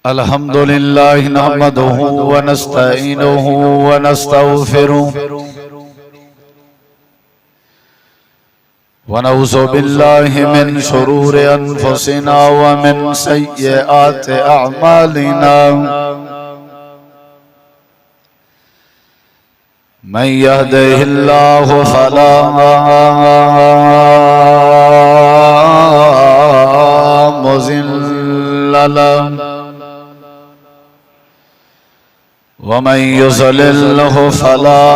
الحمد لله نحمده ونستعينه ونستغفره ونعوذ بالله من شرور أنفسنا ومن سيئات أعمالنا من يهده الله فلا مضل له ومن يضلل فلا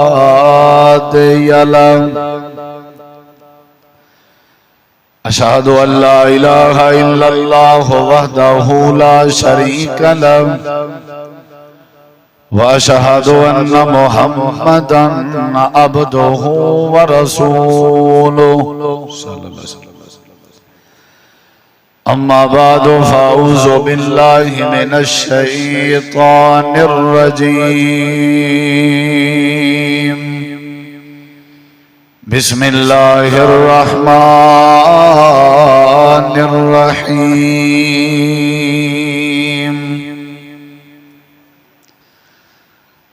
هادي له أشهد أن لا إله إلا الله وحده لا شريك له وأشهد أن محمدا عبده ورسوله صلى الله عليه وسلم. أما بعد فأعوذ بالله من الشيطان الرجيم. بسم الله الرحمن الرحيم.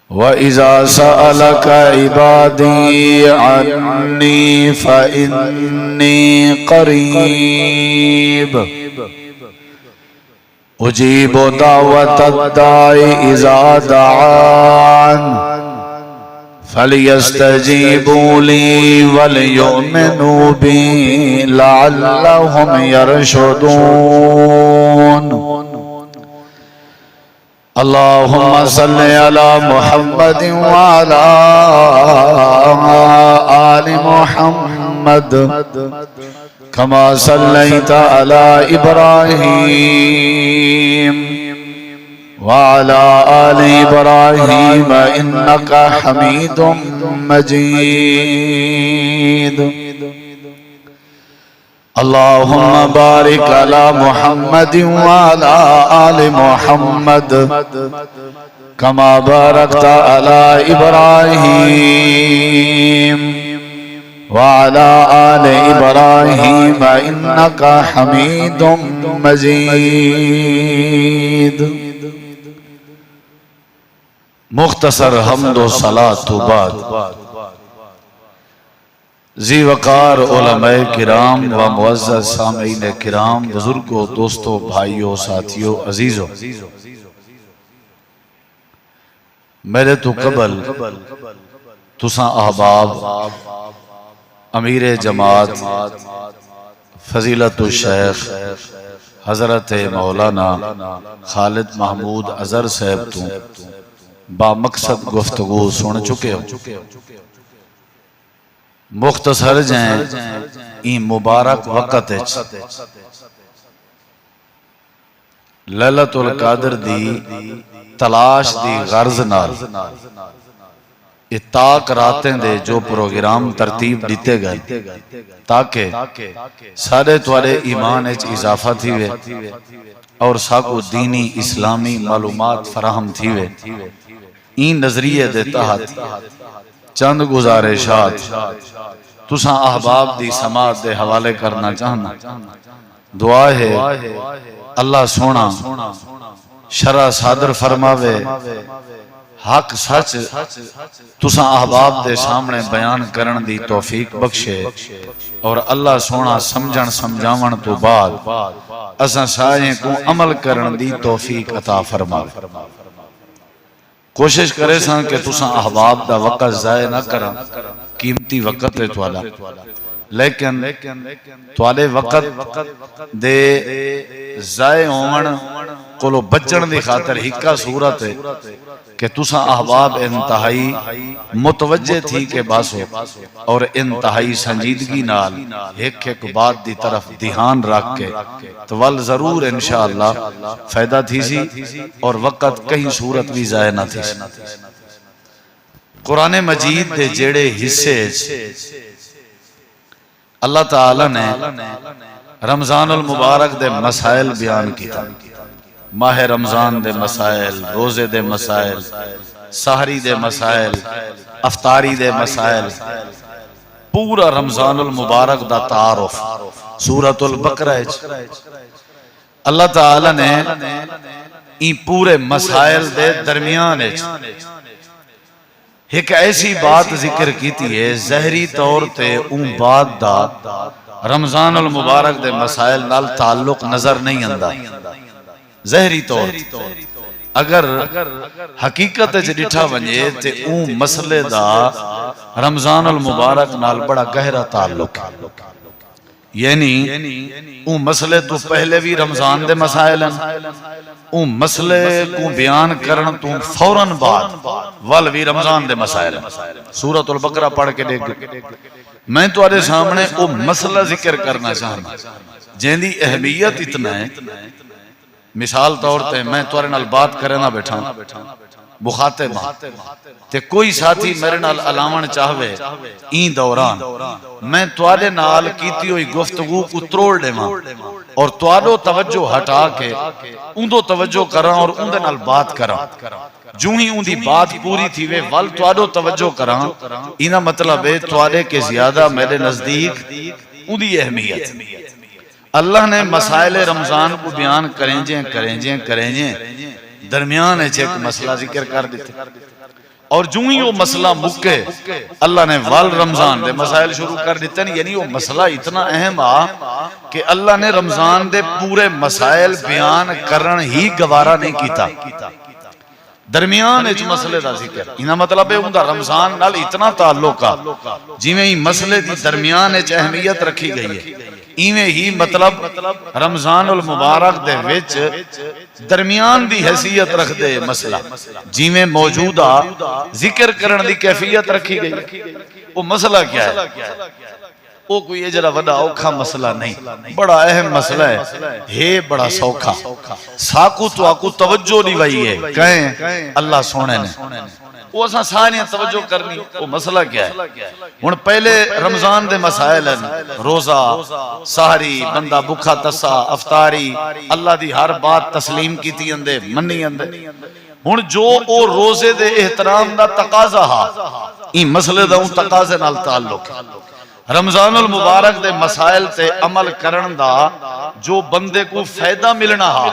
وإذا سألك عبادي عني فإني قريب أجيب دعوة الداعي إذا دعان فليستجيبوا لي وليؤمنوا بي لعلهم يرشدون. اللهم صل على محمد وعلى آل محمد كما صليت على إبراهيم وعلى آل إبراهيم إنك حميد مجيد. اللهم بارك على محمد وعلى آل محمد كما باركت على إبراهيم وعلى آل إبراهيم إنك حميد مجيد. مختصر حمد و صلاة بعد. ذی وقار علماء کرام و معزز سامعین کرام، بزرگوں، دوستوں، بھائیوں، ساتھیوں، عزیزوں، میرے تو قبل تساں احباب امیر جماعت فضیلت الشیخ حضرت مولانا خالد محمود اظہر صاحب تو با مقصد گفتگو سن چکے ہو. مختصر جائیں این مبارک وقت لیلۃ القدر دی تلاش دی غرض نال اتاق راتیں دے جو پروگرام ترتیب دیتے گئے تاکہ سارے توارے ایمان اچ اضافہ تھیوے اور ساکو دینی اسلامی معلومات فراہم تھیوے. این نظریے دے تحت چند گزارشات تساں احباب دی سماعت دے حوالے کرنا چاہنا. دعا ہے اللہ سونا شرع صادر فرماوے، حق سچ تساں احباب دے سامنے بیان کرن دی توفیق بخشے، اور اللہ سونا سمجھن سمجھاون تو بعد اساں سائیں کو عمل کرن دی توفیق عطا فرماوے. کوشش کرے سان کہ تساں احباب دا وقت ضائع نہ کرا، قیمتی وقت ہے توالا، لیکن توالے وقت دے ضائع ہون کولو بچن دی خاطر ہکا صورت ہے کہ تساں احباب انتہائی متوجہ تھی کہ باسو اور انتہائی سنجیدگی نال ایک ایک بات دی طرف دھیان رکھ کے توال ضرور انشاءاللہ فائدہ تھی سی اور وقت کہیں صورت بھی ضائع نہ تھی. قرآن مجید دے جڑے حصے اللہ تعالی نے رمضان المبارک دے مسائل بیان کیتا. ماہ رمضان دے مسائل، روزے دے مسائل، سحری دے مسائل، افطاری دے مسائل، پورا رمضان المبارک دا تعارف سورۃ البقرہ اللہ تعالی نے این پورے مسائل دے درمیان ایک ایسی بات ذکر کیتی ہے ظاہری طور تے اون بات دا رمضان المبارک دے مسائل نال تعلق نظر نہیں آندا ظاہری طور اگر حقیقت وچ ڈٹھا ونجے تے اون مسئلے دا رمضان المبارک نال بڑا گہرا تعلق ہے یعنی اون مسئلے تو پہلے بھی رمضان دے مسائل ہیں اون مسئلے کو بیان کرن تو فوراً بعد وال بھی رمضان دے مسائل ہیں سورۃ البقرہ پڑھ کے دیکھ میں تمہارے سامنے وہ مسئلہ ذکر کرنا چاہنا جن دی اہمیت اتنا ہے مثال طور تے میں تمہارے نال بات کرنا بیٹھا مخاطبہ تے کوئی ساتھی میرے نال علاوہ چاہوے این دوران میں تمہارے نال کیتی ہوئی گفتگو کو تروڑ دیواں اور تمہارو توجہ ہٹا کے اندو توجہ کراں اور اندے نال بات کراں جو ہی ان دی بات پوری تھی وے ول تواڈو توجہ کراں اینا مطلب ہے تواڈے کے زیادہ میرے نزدیک ان دی اہمیت اللہ نے مسائل رمضان کو بیان کریں جیں درمیان ایک مسئلہ ذکر کر دیتے اور جو ہی وہ مسئلہ مکے اللہ نے وال رمضان دے مسائل شروع کر دیتے ہیں یعنی وہ مسئلہ اتنا اہم کہ اللہ نے رمضان دے پورے مسائل بیان کرن ہی گوارا نہیں کیتا درمیان ایچ مسئلے دا ذکر انہا مطلب ہے اندھا رمضان نال اتنا تعلق جی میں ہی مسئلے دی درمیان ایچ اہمیت رکھی گئی ہے ایویں ہی مطلب رمضان المبارک دے وچ درمیان دی حیثیت رکھ دے مسئلہ جی میں موجودہ ذکر کرن دی کیفیت رکھی گئی وہ مسئلہ کیا ہے وہ کوئی اجرا وڈا اوکھا مسئلہ نہیں بڑا اہم مسئلہ ہے بڑا سوکھا ساکو تو آکو توجہ نہیں وئی ہے کہیں اللہ سونے نے وہ اساں ساریاں توجہ کرنی وہ مسئلہ کیا ہے ہن پہلے رمضان دے مسائل ہیں روزہ سحری بندہ بھوکا تسا افطاری اللہ دی ہر بات تسلیم کیتی اندے منی اندے ہن جو او روزے دے احترام دا تقاضا ہا این مسئلے دا اون تقاضے نال تعلق ہے رمضان المبارک دے مسائل تے عمل کرن دا جو بندے کو فائدہ ملنا ہا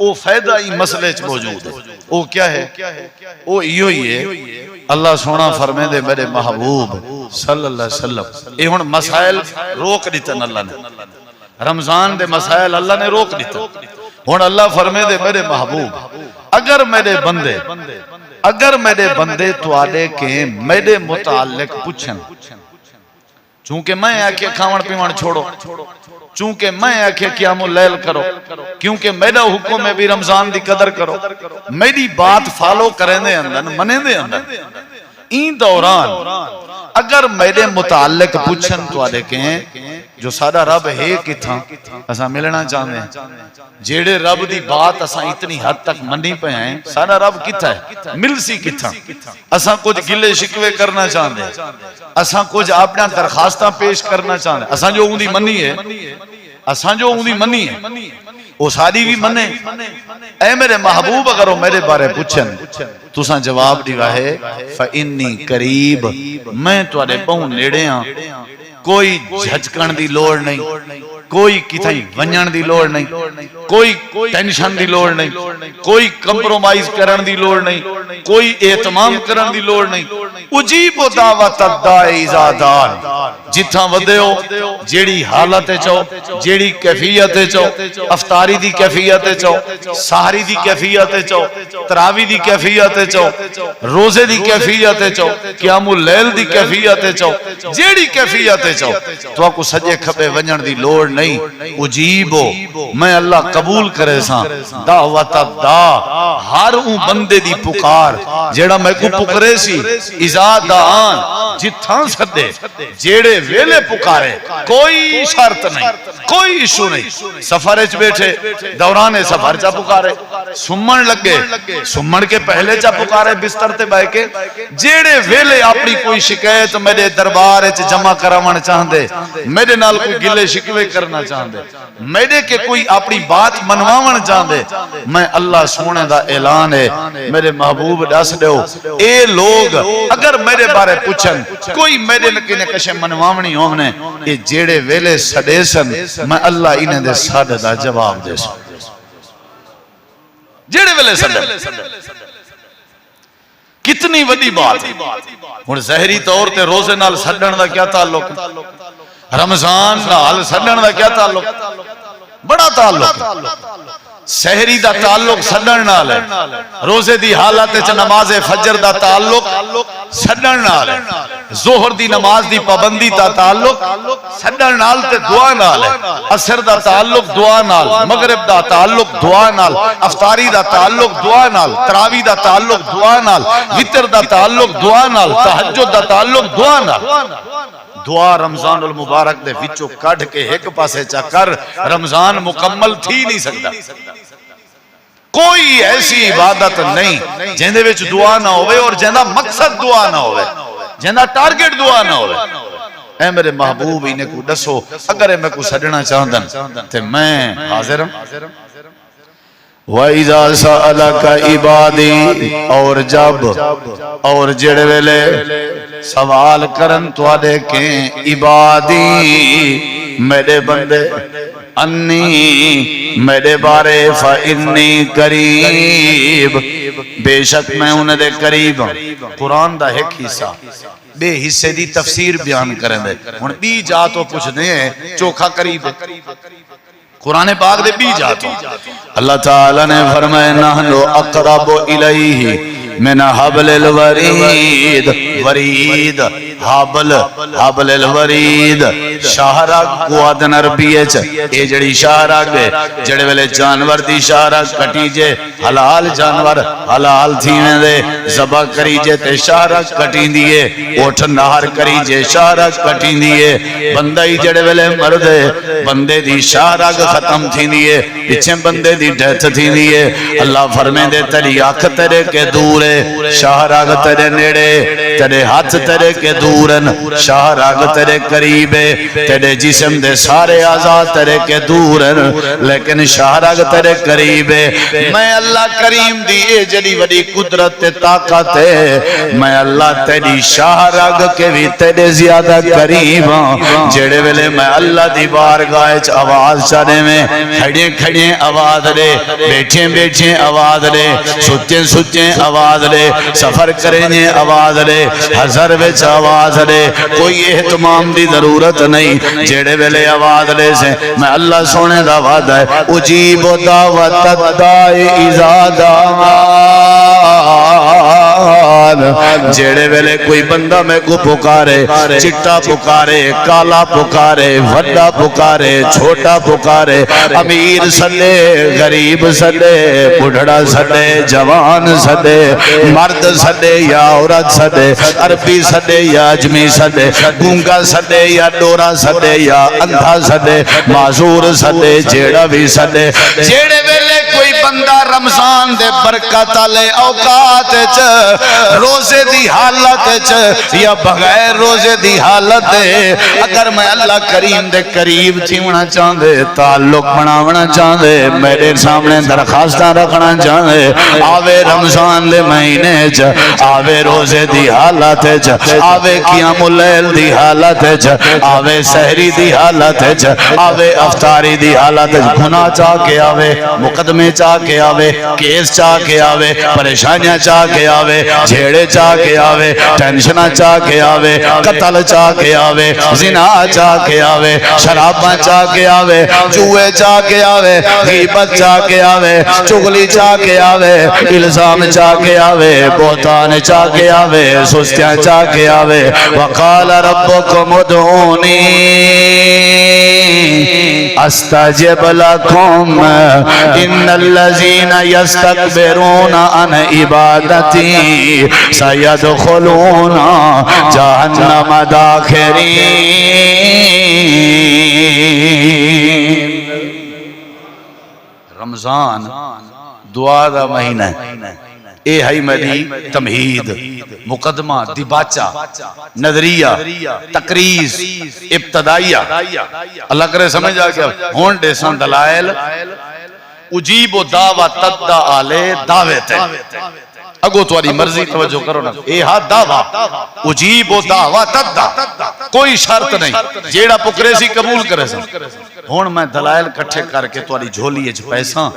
وہ فائدہ ہی مسئلے چ موجود ہے وہ کیا ہے وہ ایو ہی ہے اللہ سونا فرمے دے میرے محبوب صلی اللہ علیہ وسلم یہ ہن مسائل روک دیتن اللہ نے رمضان دے مسائل اللہ نے روک دیتا ہن اللہ فرمے دے میرے محبوب اگر میرے بندے تواڈے کے میرے متعلق پوچھن چونکہ میں آکے کھاون پیون چھوڑو چونکہ میں آکے قیام اللیل کرو کیونکہ میرا حکم ہے بھی رمضان دی قدر کرو میری بات فالو کریں دے اندر منے دے اندر این دوران اگر میرے متعلق پوچھن تو آدھے کہیں جو سادہ رب ہے کتھاں اساں ملنا چاہتے ہیں جیڑے رب دی بات اساں اتنی حد تک منی پہ ہیں سادہ رب کتھا ہے مل سی کتھاں اساں کچھ گلے شکوے کرنا چاہتے ہیں اساں کچھ اپنا درخواستہ پیش کرنا چاہتے ہیں اساں جو اندھی منی ہے وہ ساری بھی منے اے میرے محبوب اگر وہ میرے بارے پوچھن تو ساں جواب دیوا ہے فَإِنِّي قریب میں تواڈے بہوں نیڑے ہاں کوئی جھجکن دی لوڑ نہیں کوئی کتھائی ونجن دی لوڑ نہیں کوئی ٹینشن دی لوڑ نہیں کوئی کمپرومائز کرن دی لوڑ نہیں کوئی اہتمام کرن دی لوڑ نہیں اجیب دعوت الداعی اذا دعان جتھاں ودے ہو جیڑی حالت چو جیڑی کیفیت چو افطاری دی کیفیت چو سحری دی کیفیت چو تراوی دی کیفیت چو روزے دی کیفیت چو قیام اللیل دی کیفیت چو جیڑی کیفیت چو تو آپ کو سجے کھپے ونجن دی لوڑ نہیں اجیبو میں اللہ قبول کرے ساں دعوت دا ہر اون بندے دی پکار جیڑا میں کو پکرے سی اذا دعان جتھاں سدے جیڑے ویلے پکارے کوئی شرط نہیں کوئی ایشو نہیں سفر اچ بیٹھے دوران سفر چا پکارے سمن لگے سمن کے پہلے چا پکارے بستر تے بہ کے جیڑے ویلے اپنی کوئی شکایت میرے دربار اچ جمع کراون چاہندے میرے نال کوئی گلے شکوے کرنا چاہندے میرے کے کوئی اپنی بات منواون چاہندے میں اللہ سونے دا اعلان ہے میرے محبوب دس دیو اے لوگ اگر میرے بارے پوچھن کوئی میرے نکینے کشے منواونی ہونے یہ جیڑے ویلے سڑے سن میں اللہ انہیں دے ساڑھے دا جواب دے سن جیڑے ویلے سڑے کتنی وڈی بات ہن ظاہری طور تے روزے نال سڑن دا کیا تعلق رمضان نال سڑن دا کیا تعلق بڑا تعلق سحری دا تعلق سڑن نال ہے روزے دی حالت وچ نماز فجر دا تعلق سڑن نال ہے ظہر دی نماز دی پابندی دا تعلق سڑن نال تے دعا نال ہے عصر دا تعلق دعا نال مغرب دا تعلق دعا نال افطاری دا تعلق دعا نال تراویح دا تعلق دعا نال وتر دا تعلق دعا نال تہجد دا تعلق دعا نال دعا رمضان المبارک دے وچوں کڈ کے ایک پاسے چا کر رمضان مکمل تھی نہیں سکتا کوئی ایسی عبادت نہیں جہندے وچ دعا نہ ہوئے اور جہندا مقصد دعا نہ ہوئے جہندا ٹارگٹ دعا نہ ہوئے اے میرے محبوب انہیں کو دسو اگر میں کو سڈنا چاہندن تے میں حاضر ہوں وَإِذَا سَأَلَكَ عِبَادِي اور جب اور جڑے ویلے سوال کرن تو آدھے کہ عبادی میرے بندے انی میرے بارے فَإِنِّي قریب بے شک میں انہیں دے قریب ہوں قرآن دا ایک حصہ بے حصے دی تفسیر بیان کریں دے ہن بھی جا تو پوچھ دیں چوکھا قریب ہے قرآن پاک دے بھی جاتا اللہ تعالیٰ نے فرمائے نحنو اقرب الیہ من حبل الورید ورید حبل الورید شاہرگ قوادن عربیچ اے جڑی شاہرگ جڑے ویلے جانور دی شاہرگ کٹی جے حلال جانور حلال تھینے دے زبا کری جے تے شاہرگ کٹی دیئے اوٹھ نہر کری جے شاہرگ کٹی دیئے بندائی جڑے ویلے مردے بندے دی شاہرگ ختم تھی دیئے پچھے بندے دی ڈیتھ تھی دیئے اللہ فرمے دے تیری آنکھ تیرے کے دور ہے شاہرگ تیرے نیڑے تیرے ہاتھ تیرے کے دورن شاہرگ تیرے قریب ہے تیرے جسم دے سارے آزاد تیرے کے دورن لیکن شاہرگ تیرے قریب ہے میں اللہ کریم دیئے جلی وڈی قدرت طاقت ہے میں اللہ تیری شاہرگ کے بھی تیرے زیادہ قریب ہوں جڑے ویلے میں اللہ دی بارگاہ آواز چانے میں کھڑے کھڑے آواز لے بیٹھے بیٹھے آواز لے سچے سچے آواز لے سفر کریں آواز لے ہزار وچ آواز لے کوئی اہتمام دی ضرورت نہیں جڑے ویلے آواز لے سے میں اللہ سونے دا وعدہ ہے اجیب دعوت الدائی اذا دعان جڑے ویلے کوئی بندہ میں کو پکارے چٹا پکارے کالا پکارے وڈا پکارے چھوٹا پکارے امیر سدے غریب سدے بڑھڑا سدے جوان سدے مرد سدے یا عورت سدے عربی سدے یا اجمی سدے گونگا سدے یا ڈورا سدے یا اندھا سدے معذور سدے جیڑا بھی سدے جیڑے ویلے کوئی بندہ رمضان دے برکت لے اوقات روزے دی حالت یا بغیر روزے دی حالت اگر میں اللہ کریم دے قریب تھیونا چاہندے تعلق بناونا چاہندے میرے سامنے درخواستہ رکھنا چاہندے آوے رمضان دے مہینے آوے روزے دی حالت آوے قیام اللیل دی حالت آوے سحری دی حالت آوے افطاری دی حالت گناہ چاہ کے آوے مقدمے چاہ کے آوے کیس چاہ کے آوے پریشانیاں چاہ کے آوے جھیڑے چاہ کے آوے ٹینشنہ چاہ کے آوے قتل چاہ کے آوے زنا چاہ کے آوے شرابہ چاہ کے آوے جوئے چاہ کے آوے غیبت چاہ کے آوے چغلی چاہ کے آوے الزام چاہ کے آوے بہتان چاہ کے آوے سستیاں چاہ کے آوے وقال ربکم ادعونی استجب لکم ان الذین یستکبرون عن عبادتی سیدخلون جہنم داخرین رمضان دعا دا مہینہ ہے اے ہے میری تمہید مقدمہ دیباچہ نظریہ تقریز ابتدائیہ اللہ کرے سمجھ آگیا ہون ڈیسان دلائل اجیب و دعوت تدہ آلے دعوت ہے اگو تاری مرضی توجہ کرو نا اے ہاں دعویٰ اجیب و دعویٰ تدہ کوئی شرط نہیں جیڑا پکرے سی قبول کرے سا ہون میں دلائل کٹھے کر کے تاری جھولی اچھ پیساں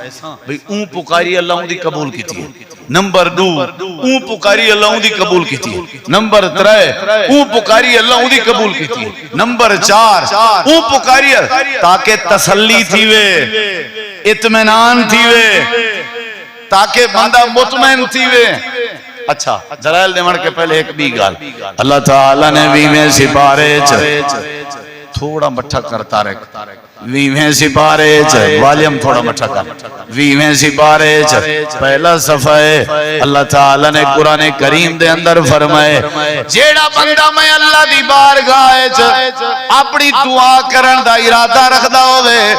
بھئی اون پکاری اللہ اون دی قبول کی تھی نمبر 2 اون پکاری اللہ اون دی قبول کی تھی نمبر 3 اون پکاری اللہ اون دی قبول کی تھی نمبر 4 اون پکاری تاکہ تسلی تھی وے اطمینان تھی وے تاکہ بندہ مطمئن تھی وے اچھا دلائل دے مڑ کے پہلے ایک بھی گال اللہ تعالیٰ نے ویویں سپارے تھوڑا مٹھا کرتا رکھ ویویں سپارے والیم تھوڑا مٹھا کر ویویں سپارے پہلا صفحہ ہے اللہ تعالیٰ نے قرآن کریم دے اندر فرمائے جیڑا بندہ میں اللہ دی بارگاہ اپنی دعا کرن دا ارادہ رکھ دا ہوئے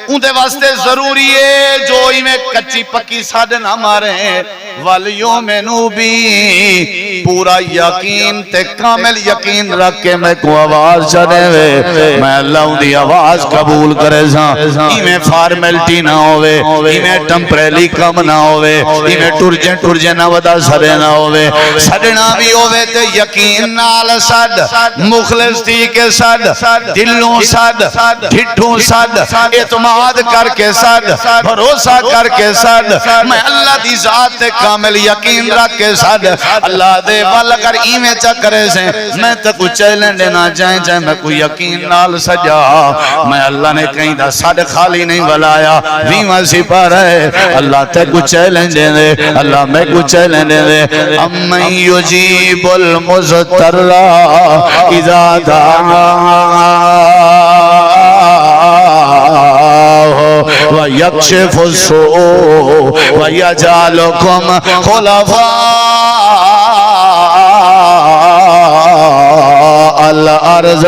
ان دے واسطے ضروری ہے جو ہی میں کچی پکی ساڑھ نہ مارے والیومنو بھی پورا یقین تے کامل یقین رکھ کے میں کو آواز چڑھے ہوئے میں اللہ ان دی آواز قبول کرے ساں ہی میں فارمیلٹی نہ ہوئے ہی میں ٹمپریلی کم نہ ہوئے ہی میں ٹرجے نہ ودا سڑے نہ ہوئے سڑنا بھی ہوئے تے یقین نال سڑ مخلص تھی کے سڑ دلوں سڑ ڈھٹوں سڑ اعتماد کر کے سڑ بھروسہ کر کے سڑ میں اللہ دی ذات کامل یقین رکھ کے سڑ اللہ دے وال اگر ایمیں چکرے سے میں تے کچھ چیلنڈ نہ جائیں جائیں میں کوئی یقین نال سجا میں اللہ نے کہیں دا سڑ خالی نہیں بلایا ویمہ سپا رہے اللہ تے کچھ چیلنڈ دے اللہ میں کچھ چیلنڈ دے امن یجیب المزتر اذا دعا وَيَكْشِفُ السُّوءَ وَيَجْعَلُكُمْ خُلَفَاءَ الْأَرْضِ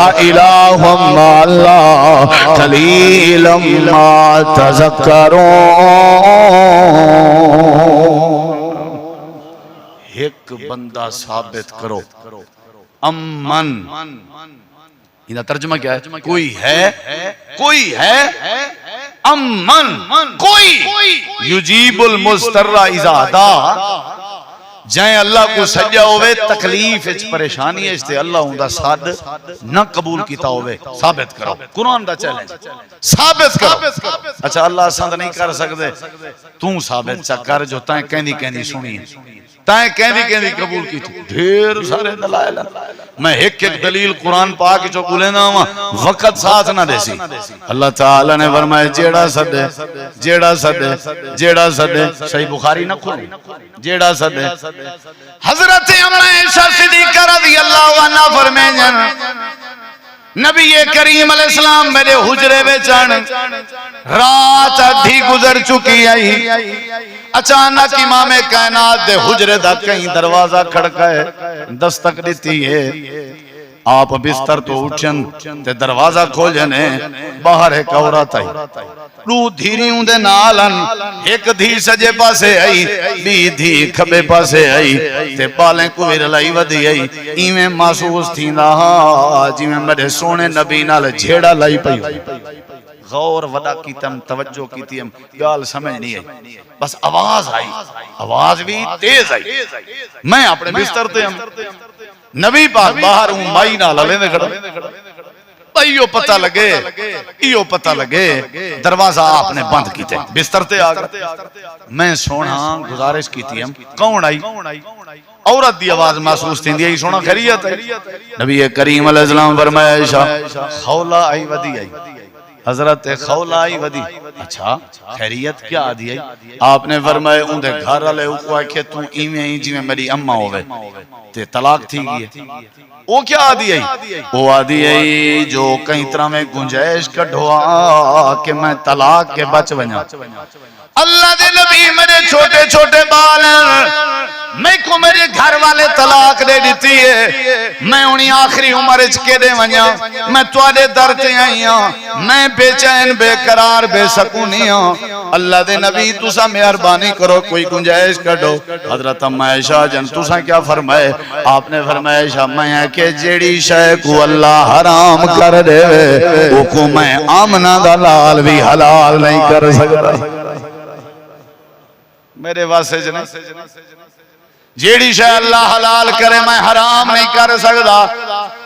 أَإِلَٰهٌ مَّعَ اللَّهِ قَلِيلًا مَّا تَذَكَّرُونَ ایک بندہ ثابت کرو امن یہ ترجمہ کیا ہے کوئی ہے امن کوئی یجیب المستر اذا دعا جائیں اللہ کو سجا ہوئے تکلیف اچ پریشانی اچ تے اللہ ہوندا صد نہ قبول کیتا ہوئے ثابت کرو قرآن دا چیلنج ثابت کرو اچھا اللہ سند نہیں کر سکتے توں ثابت چا کر جو تائیں کہندی سنی تائیں کہندی قبول کی تھی ڈھیر سارے دلائل میں ایک دلیل قرآن پاک جو بولے نا وقت ساتھ نہ دے سی اللہ تعالیٰ نے فرمایا جیڑا سدے صحیح بخاری نہ کھولے جیڑا سدے حضرت عائشہ صدیقہ رضی اللہ عنہ فرمائیں نبی کریم علیہ السلام میرے حجرے میں چڑھ رات ادھی گزر چکی آئی اچانک امام کائنات دے حجرے دا کہیں دروازہ کھڑکا ہے دستک دیتی ہے آپ بستر تو اٹھن تے دروازہ کھولنے باہر ایک عورت آئی رو دھیریوں دے نالن ایک دھی سجے پاسے آئی بی دھی کھبے پاسے آئی تے بالیں کو ویرلائی ودی آئی ایمیں محسوس تھی نہا جی میں میرے سونے نبی نال جھیڑا لائی پئی غور ودا کی تم توجہ کی تیم گال سمجھ نہیں آئی بس آواز آئی آواز بھی تیز آئی میں اپنے بستر تے ہم نبی پاک باہر ہوں مائی نہ لینے کھڑا ایو پتہ لگے دروازہ آپ نے بند کی تھے بستر تے آگا میں سونا گزارش کی تھی ہم کون آئی عورت دی آواز محسوس تھی دی سونا خیریت ہے نبی کریم علیہ السلام فرمایا عائشہ خولا آئی ودی آئی حضرت خولا آئی ودی اچھا خیریت کیا آدھی آئی آپ نے فرمایا ان دے گھر والے اوکو آئے کہ تو ایویں ہی جی میں میری اماں ہوئے تے طلاق تھی گئی وہ کیا آدھی آئی وہ آدھی آئی جو کہیں طرح میں گنجائش کٹھوا کہ میں طلاق کے بچ بنا اللہ دے نبی میرے چھوٹے چھوٹے بال میں کو میرے گھر والے طلاق دے دیتی ہے میں انہی آخری عمر چکے دے ونیا میں توڑے درتے آئی ہوں میں بے چین بے قرار بے سکونی ہوں اللہ دے نبی تُسا مہربانی کرو کوئی گنجائش کٹو حضرت عائشہ جن تُسا کیا فرمائے آپ نے فرمایا عائشہ میں کہ جیڑی شے کو اللہ حرام کر دے وہ کو میں آمنہ دا لال بھی حلال نہیں کر سکتا میرے واسطے جنے جیڑی شے اللہ حلال کرے میں حرام نہیں کر سکتا،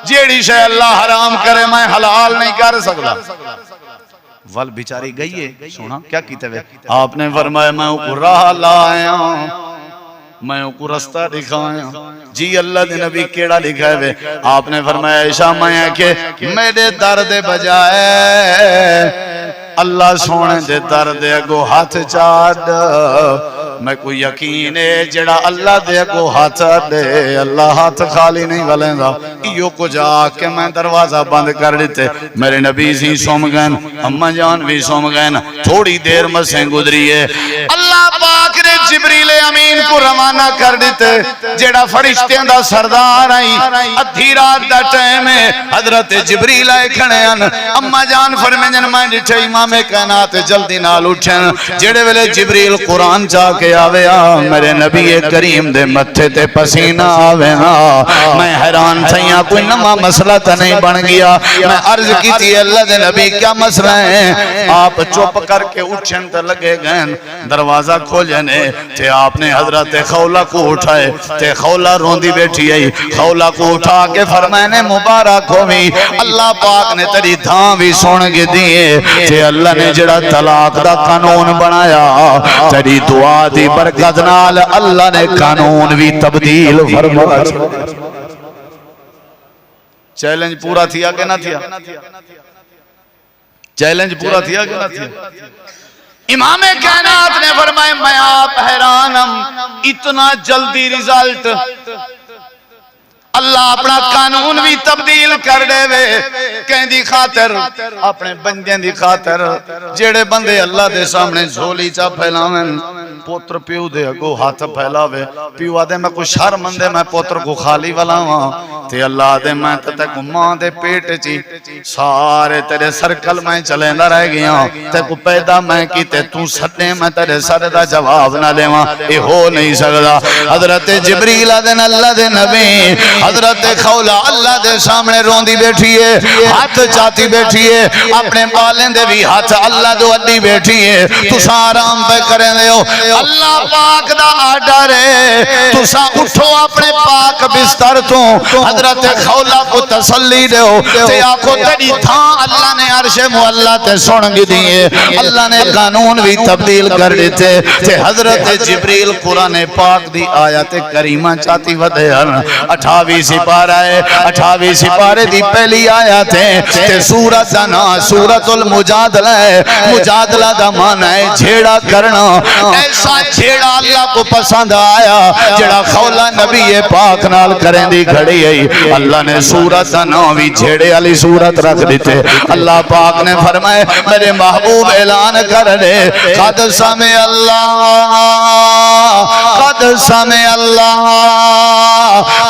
جیڑی شے اللہ حرام کرے میں حلال نہیں کر سکتا۔ ول بیچاری گئی ہے، سونا کیا کیتے ہوئے؟ آپ نے فرمایا میں اوکو راہ لایا، میں اوکو رستہ دکھایا۔ جی اللہ دے نبی کیڑا لکھا ہے؟ آپ نے فرمایا عائشہ میں کہ میرے درد بجائے اللہ سونے دے درد اگو ہاتھ چاڑ، میں کوئی یقین ہے جڑا اللہ دے اگو ہاتھ دے اللہ ہاتھ خالی نہیں والیں دا۔ ایو کو جا کے میں دروازہ بند کر دیتے، میرے نبی سی سوم گئن، اممہ جان بھی سوم گئن، تھوڑی دیر مسیں گزری ہے، اللہ پاک نے جبریل امین کو روانہ کر دیتے، جڑا فرشتیاں دا سردار آئی، ادھی رات دا ٹائم ہے، حضرت جبریل آئے کھڑے ہیں، اممہ جان فرمائیں میں ڈٹھے امام کائنات جلدی نال اٹھن، جڑے ویلے جبریل قرآن چاہ کے آوے میرے نبی کریم دے متھے تے پسینہ آوے میں حیران تھیاں کوئی نما مسئلہ تا نہیں بن گیا۔ میں عرض کی تھی اللہ دے نبی کیا مسئلہ ہے؟ آپ چوپ کر کے اٹھن تے لگے گئن، دروازہ کھولنے تے آپ نے حضرت خولہ کو اٹھائے تے خولہ روندی بیٹھی ہے، خولہ کو اٹھا کے فرمائنے مبارک ہوئی اللہ پاک نے تیری دھاں بھی سونگ دیئے تے اللہ نے جڑا طلاق دا قانون بنایا تیری دعا دی برکت نال اللہ نے قانون بھی تبدیل فرمایا۔ چیلنج پورا تھیا کہ نہ تھیا؟ چیلنج پورا تھیا کہ نہ تھیا؟ امام کائنات نے فرمایا میں آپ حیرانم اتنا جلدی رزلٹ، اللہ اپنا قانون بھی تبدیل کر دے وے کہیں دی خاطر، اپنے بندیاں دی خاطر، جیڑے بندے اللہ دے سامنے جھولی چا پھیلاویں، پوتر پیو دے اگو ہاتھ پھیلاوے، پیو آدھے میں کوئی شرمندے میں پوتر کو خالی والاواں تے اللہ دے میں تے کو ماں دے پیٹ چی سارے تیرے سرکل میں چلے نہ رہ گیا تے کو پیدا میں کی تے تو سٹے میں تیرے سر دا جواب نہ لیواں، اے ہو نہیں سکدا۔ حضرت جبریل آدھن اللہ دے نبی، حضرت خولہ اللہ دے سامنے روندی بیٹھی ہے، ہاتھ چاہتی بیٹھی ہے، اپنے بالیں دے بھی ہاتھ اللہ دو اڈی بیٹھی ہے، تو سارام پہ کریں دے ہو اللہ پاک دا آڈر ہے، تو سا اٹھو اپنے پاک بستر تو حضرت خولہ کو تسلی دے ہو تے آنکھو تیری تھاں اللہ نے عرش معلیٰ تے سنگ دیئے، اللہ نے قانون بھی تبدیل کر دیتے تے حضرت جبریل قرآن پاک دی آیت کریمہ چاہتی ودے ہن 28 سپارہ ہے، 28 سپارے دی پہلی آیت ہے تے سورت نا سورت المجادلہ ہے، مجادلہ دا معنی ہے جھیڑا کرنا، ایسا جھیڑا اللہ کو پسند آیا جڑا خولہ نبی پاک نال کریں دی گھڑی ہے، اللہ نے سورت ناوی جھیڑے علی سورت رکھ دیتے، اللہ پاک نے فرمائے میرے محبوب اعلان کر دے قد سمع اللہ قد سمع اللہ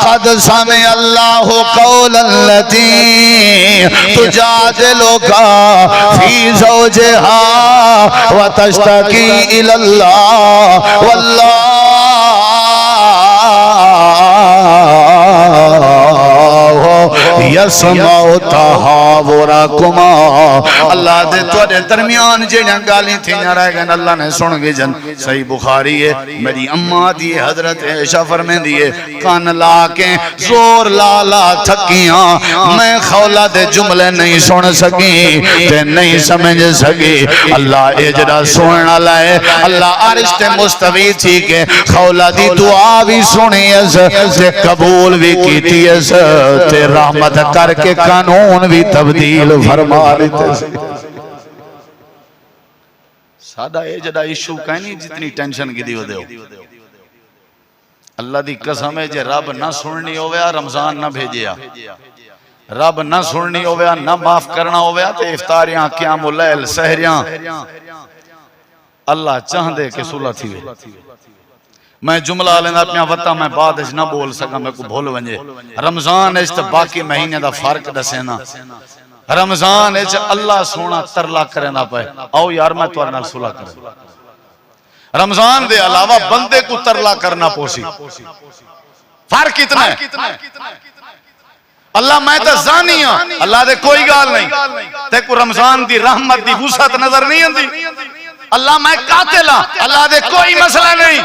قد سمع اللہ قول التي تجادلك في زوجها وتشتكي إلى الله والله یسمع تحاورکما، اللہ دے توڑے درمیان جنہاں گالی تھی نہ رہ گئے اللہ نے سن گے جن۔ صحیح بخاری ہے، میری اماں دیئے حضرت عائشہ فرمائیں دیئے کان لا کے زور لالا تھکیاں میں خولہ دے جملے نہیں سن سکی تے نہیں سمجھ سکی، اللہ اجرا سننا لائے، اللہ عرش تے مستوی تھی کہ خولہ دی دعا بھی سنی اس تے قبول بھی کیتی اس تے رحمت کر کے قانون بھی تبدیل فرما لیتے۔ سادہ اے جڑا ایشو کہیں جتنی ٹینشن کی دیو دیو، اللہ دی قسم ہے جے رب نہ سننی ہویا رمضان نہ بھیجیا، رب نہ سننی ہویا نہ معاف کرنا ہویا تے افطاریاں قیام اللیل سحریاں اللہ چاہ دے کہ صلح تھی وے۔ میں جملہ لینا اپنے وطا میں بعد اس نہ بول سکا میں کو بھول ونجے، رمضان اس تے باقی مہینے دا فرق دسینا، رمضان اس اللہ سونا ترلا کرے نہ پائے، آؤ یار میں تو ارنال صلح کرے، رمضان دے علاوہ بندے کو ترلا کرنا پوسی، فرق کتنا ہے؟ اللہ میں تا زانی ہاں، اللہ دے کوئی گال نہیں، تے کو رمضان دی رحمت دی وسعت نظر نہیں آندی، اللہ میں قاتل ہاں، اللہ دے کوئی مسئلہ نہیں،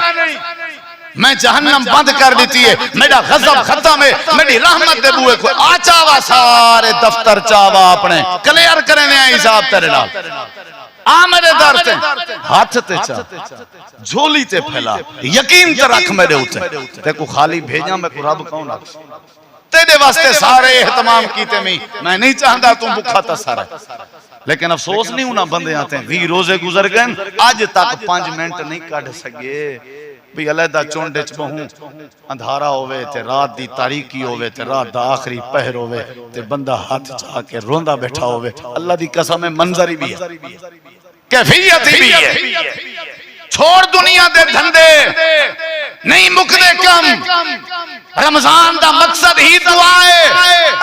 میں جہنم بند کر دیتی ہے، میرا غضب ختم ہے، میری رحمت دے بوئے کو آچاوا سارے دفتر چاوا اپنے کلیئر کرنے ہیں حساب تیرے نال میرے در تے ہاتھ تے چاہ جھولی تے پھیلا یقین تے رکھ میرے ہوتے تے کو خالی بھیجا میں کو رب کون آتا تیرے واسطے سارے احتمام کیتے میں نہیں چاہتا تم بکھا تا سارا، لیکن افسوس نہیں ہونا بندے آتے ہیں 20 روزے گزر گئے آج تک 5 منٹ نہیں کٹ سکے بھی علیحدہ چونڈے چ بہوں اندھارا ہوئے تے رات دی تاریکی ہوئے تے رات دا آخری پہر ہوئے تے بندہ ہاتھ چاہ کے روندہ بیٹھا ہوئے، اللہ دی قسم منظری بھی ہے، کیفیت بھی ہے۔ چھوڑ دنیا دے دھندے نہیں مکدے کم، رمضان دا مقصد ہی دعا ہے،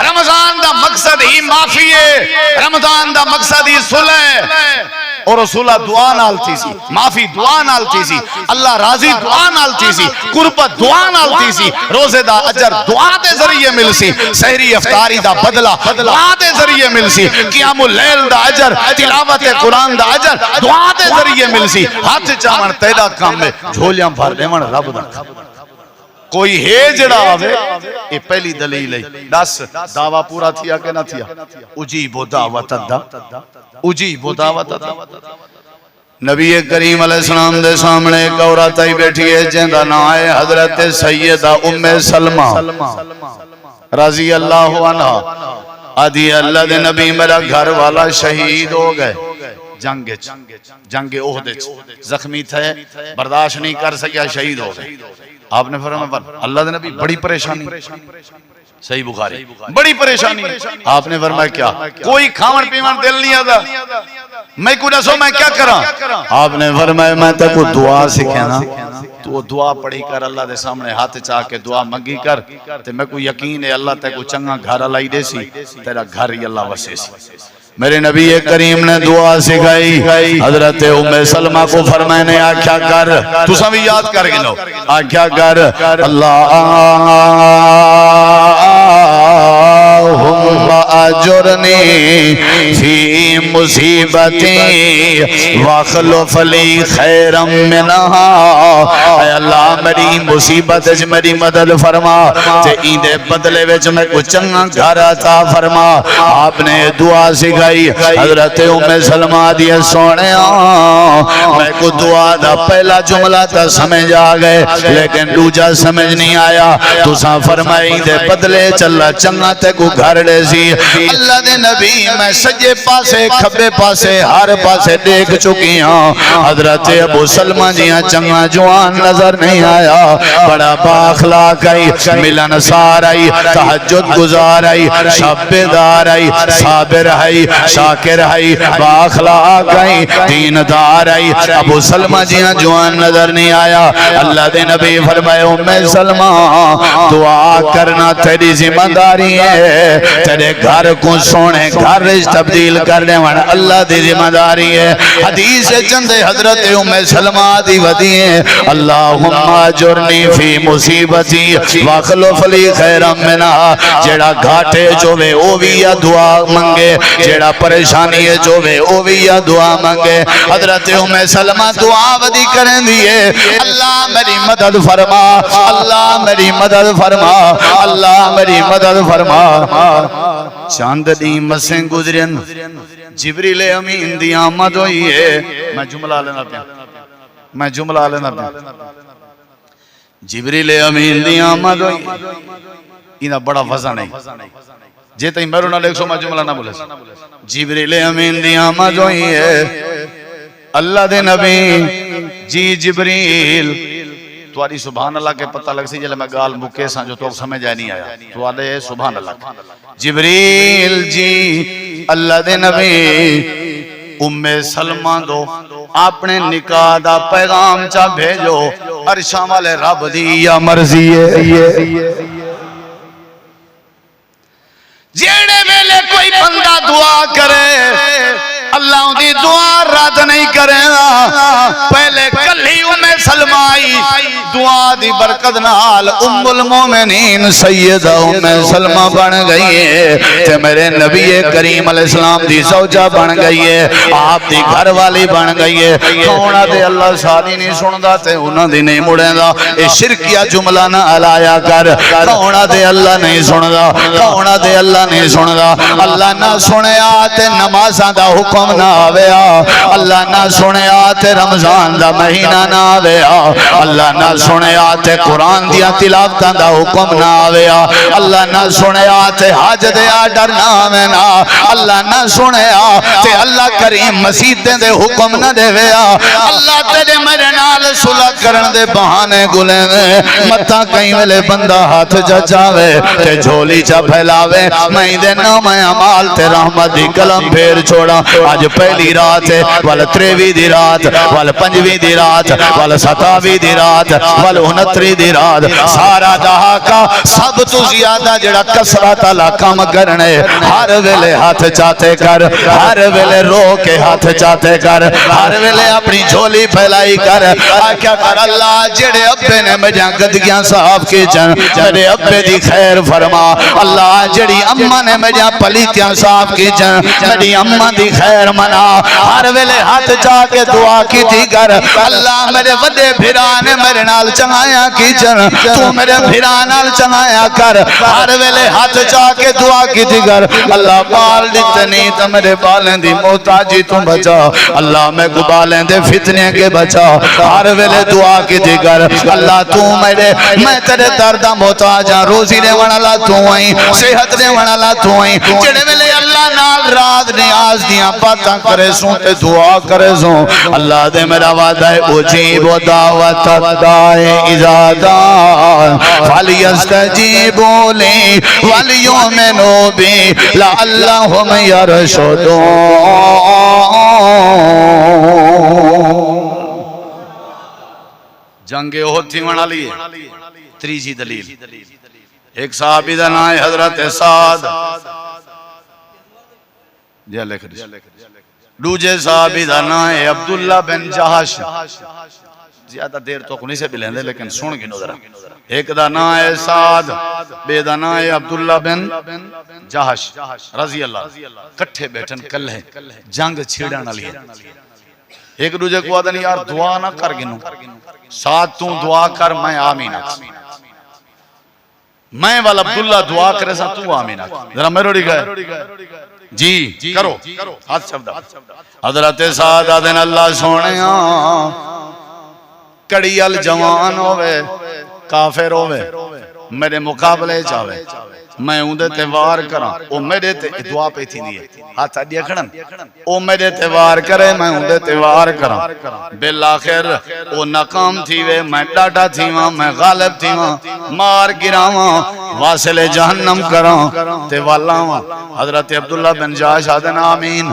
رمضان دا مقصد ہی معافی ہے، رمضان دا مقصد ہی صلح اور رسولہ دعا نال تھی سی، معافی دعا نال تھی سی، اللہ راضی دعا نال تھی سی، قربت دعا نال تھی سی، روزے دا اجر دعا دے ذریعے مل سی، سحری افطاری دا بدلہ دعا دے ذریعے مل سی، قیام اللیل دا اجر، تلاوت قرآن دا اجر دعا دے ذریعے مل سی، ہاتھ چاہمن تیدا کام میں جھولیاں بھر دیمن رب دا کوئی ہے جڑا آوے یہ پہلی دلیل ہے۔ دس دعویٰ پورا تھیا کہ نہ تھیا؟ اجیب دعوت دا، اجیب دعوت دا۔ نبی کریم علیہ السلام دے سامنے ایک عورت آئی بیٹھی ہے جندہ نا ہے حضرت سیدہ ام سلمہ رضی اللہ عنہ، آدھی اللہ دے نبی میرا گھر والا شہید ہو گئے جنگ احد زخمی تھے، برداشت نہیں کر سکیا، شہید ہو گئے۔ آپ نے فرمایا اللہ دے نبی بڑی پریشانی، صحیح بخاری بڑی پریشانی، آپ نے فرمایا کیا کوئی کھاون پیون دل نہیں آتا، میں کو دسو میں کیا کراں؟ آپ نے فرمایا میں تے کو دعا سکھیا نا، تو دعا پڑھی کر اللہ دے سامنے ہاتھ چاہ کے دعا منگی کر تے میں کو یقین ہے اللہ تے کو چنگا گھر اللہ دے سی، تیرا گھر ہی اللہ وسے سی۔ میرے نبی کریم نے دعا سکھائی، حضرت ام سلمہ کو فرمائے نے آکھیا کر، تو سب یاد کر گنو، آکھیا کر اللہم اجرنی فی مصیبتی واخلف لی خیرم منہا، اے اللہ میری مصیبت اچ میری مدد فرما تے ایندے بدلے وچ میں کو چنگا گھر عطا فرما۔ آپ نے دعا سکھائی، حضرت ام سلمہ دیے سونے میں کو دعا دا پہلا جملہ تا سمجھ آ گئے لیکن دوجا سمجھ نہیں آیا، تو سا فرمائی دے بدلے چلا چنگا تے کو گھر دے سی۔ اللہ دے نبی میں سجے پاسے کھبے پاسے ہر پاسے دیکھ چکی ہوں، حضرت ابو سلمہ جیاں چنگا جوان نظر نہیں آیا، بڑا باخلاق آئی، ملن سار آئی، تحجد گزار آئی، شب بیدار آئی، صابر آئی، شاکر آئی، باخلاق آئی، دیندار آئی، ابو سلمہ جیاں جوان نظر نہیں آیا۔ اللہ دے نبی فرمائے ام سلمہ دعا کرنا تیری ذمہ داری ہے، تیرے گھر کو سونے گھر تبدیل کرنے والا اللہ دی ذمہ داری ہے۔ حدیث چندے حضرت ام سلمہ دی ودی ہے، اللہم اجرنی فی مصیبتی واخلف لی خیرم منہا، جیڑا گھاٹے جو وے او بھی یا دعا منگے، جیڑا پریشانی ہے جو وے او بھی یا دعا منگے۔ حضرت ام سلمہ دعا ودی کریں دیئے، اللہ میری مدد فرما، اللہ میری مدد فرما، اللہ میری مدد فرما۔ چاند دی مسیں گزرن جبریل امین دی آمد ہوئی ہے، میں جملہ لینا پیا، میں جملہ لینا پیا، جبریل امین دی آمد ہوئی انہا بڑا وزن ہے جے تھی میرو نہ لیکسو میں جملہ نہ بولے جبریل امین دی آمد ہوئی ہے، اللہ دے نبی جی جبریل تواری سبحان اللہ کے پتہ لگ سی جلے میں گال مکے ساں جو تو سمجھ آئے نہیں آیا تو آلے سبحان اللہ جبریل جی اللہ دے نبی ام سلمہ دو اپنے نکاح دا پیغام چا بھیجو عرشاں والے رب دی یا مرضی ہے۔ جیڑے ویلے کوئی بندہ دعا کرے اللہ دی دعا رد نہیں کرے، پہلے کلی ام سلمہ آئی دعا دی برکت نال ام المومنین سیدہ ام سلمہ بن گئی ہے تے میرے نبی کریم علیہ السلام دی زوجہ بن گئی ہے آپ دی گھر والی بن گئی ہے کھونا دے اللہ ساری نہیں سندا تے انہاں دی نہیں مڑیں دا اے شرکیہ جملہ نہ علایا کر کھونا دے اللہ نہیں سندا کھونا دے اللہ نہیں سندا اللہ نہ سنے آتے نمازاں دا حکم نہ آویا اللہ نہ سنے آتے رمضان دا مہینہ نہ آویا اللہ نہ سنے آتے قرآن دیا تلاوتاں دا حکم نہ آویا اللہ نہ سنے آتے حج دے آڈر نہ آوینا اللہ نہ سنے آتے اللہ کریم مسیدیں دے حکم نہ دے ویا اللہ تیرے میرے نال صلح کرن دے بہانے گلیں دے متا کہیں ملے بندہ ہاتھ جا جاوے تے جھولی جا پھیلاوے میں دے نام عمال تے رحمت دی کلم پھیر چھوڑا آج پہلی رات ہے وال تریوی دی رات وال پنجوی دی رات وال ستاوی دی رات وال انتری دی رات سارا دہاکا سب تو زیادہ جڑا کسرات اللہ کام کرنے ہر ویلے ہاتھ چاہتے کر ہر ویلے رو کے ہاتھ چاہتے کر ہر ویلے اپنی جھولی پھیلائی کر کیا کر اللہ جڑے ابے نے مجھا گدگیاں صاحب کی جن میرے ابے دی خیر فرما اللہ جڑی اممہ نے مجھا پلیتیاں صاحب کی جن میری اممہ دی خیر منا ہر ویلے ہاتھ چاہ کے دعا کی تھی کر اللہ میرے وڈے بھرانے میرے نال چنگایا کی جن تو میرے بھرانال چنگایا کر ہر ویلے ہاتھ چاہ کے دعا کی تھی کر اللہ بال دیتنی تو میرے بالیں دی محتاجی تم بچا اللہ میں کو بالیں دے فتنے کے بچا ہر ویلے دعا کی تھی کر اللہ تو میرے میں تیرے دردہ محتاجاں روزی دے ونالا تو آئیں صحت دے ونالا تو آئیں جڑے ویلے اللہ نال رات نیاز دیاں باتاں کرے سوں تے دعا کرے سوں اللہ دے میرا وعدہ ہے اجیب و دعوت الداعِ اذا دعان فلیستجیبوا لی ولیؤمنوا بی لعلہم یرشدون جنگ احد تھی ونا لیے تریجی دلیل ایک صحابی دا نام ہے حضرت سعد دیا لکھ دوجے صحابی دا نام ہے عبداللہ بن جہش زیادہ دیر تو کنی سے بھی لیندے لیکن سن گی نظرہ ایک دا نام ہے سعد بے دا نام ہے عبداللہ بن جہش رضی اللہ کٹھے بیٹھن کل ہے جنگ چھیڑا نہ لیا ایک دوجے کو آدھا نہیں یار دعا نہ کر گنو ساتھ تو دعا کر میں آمین میں والا عبداللہ دعا کرے سا تو آمین ذرا میں روڑی گئے جی کرو ہاتھ شبدہ حضرت سعد آدھن اللہ سونے کڑی الجوان ہوئے کافر ہوئے میرے مقابلے چاہوے میں اندھے تیوار کرا او میرے دعا پہ تھی دیئے ہاتھ آدھیا کھڑن او میرے تیوار کرے میں اندھے تیوار کرا بالآخر او ناکام تھی وے میں ڈاٹا تھی وہاں میں غالب تھی وہاں مار گرا وہاں واصل جہنم کرا تیوالا وہاں حضرت عبداللہ بن جاش آدھن آمین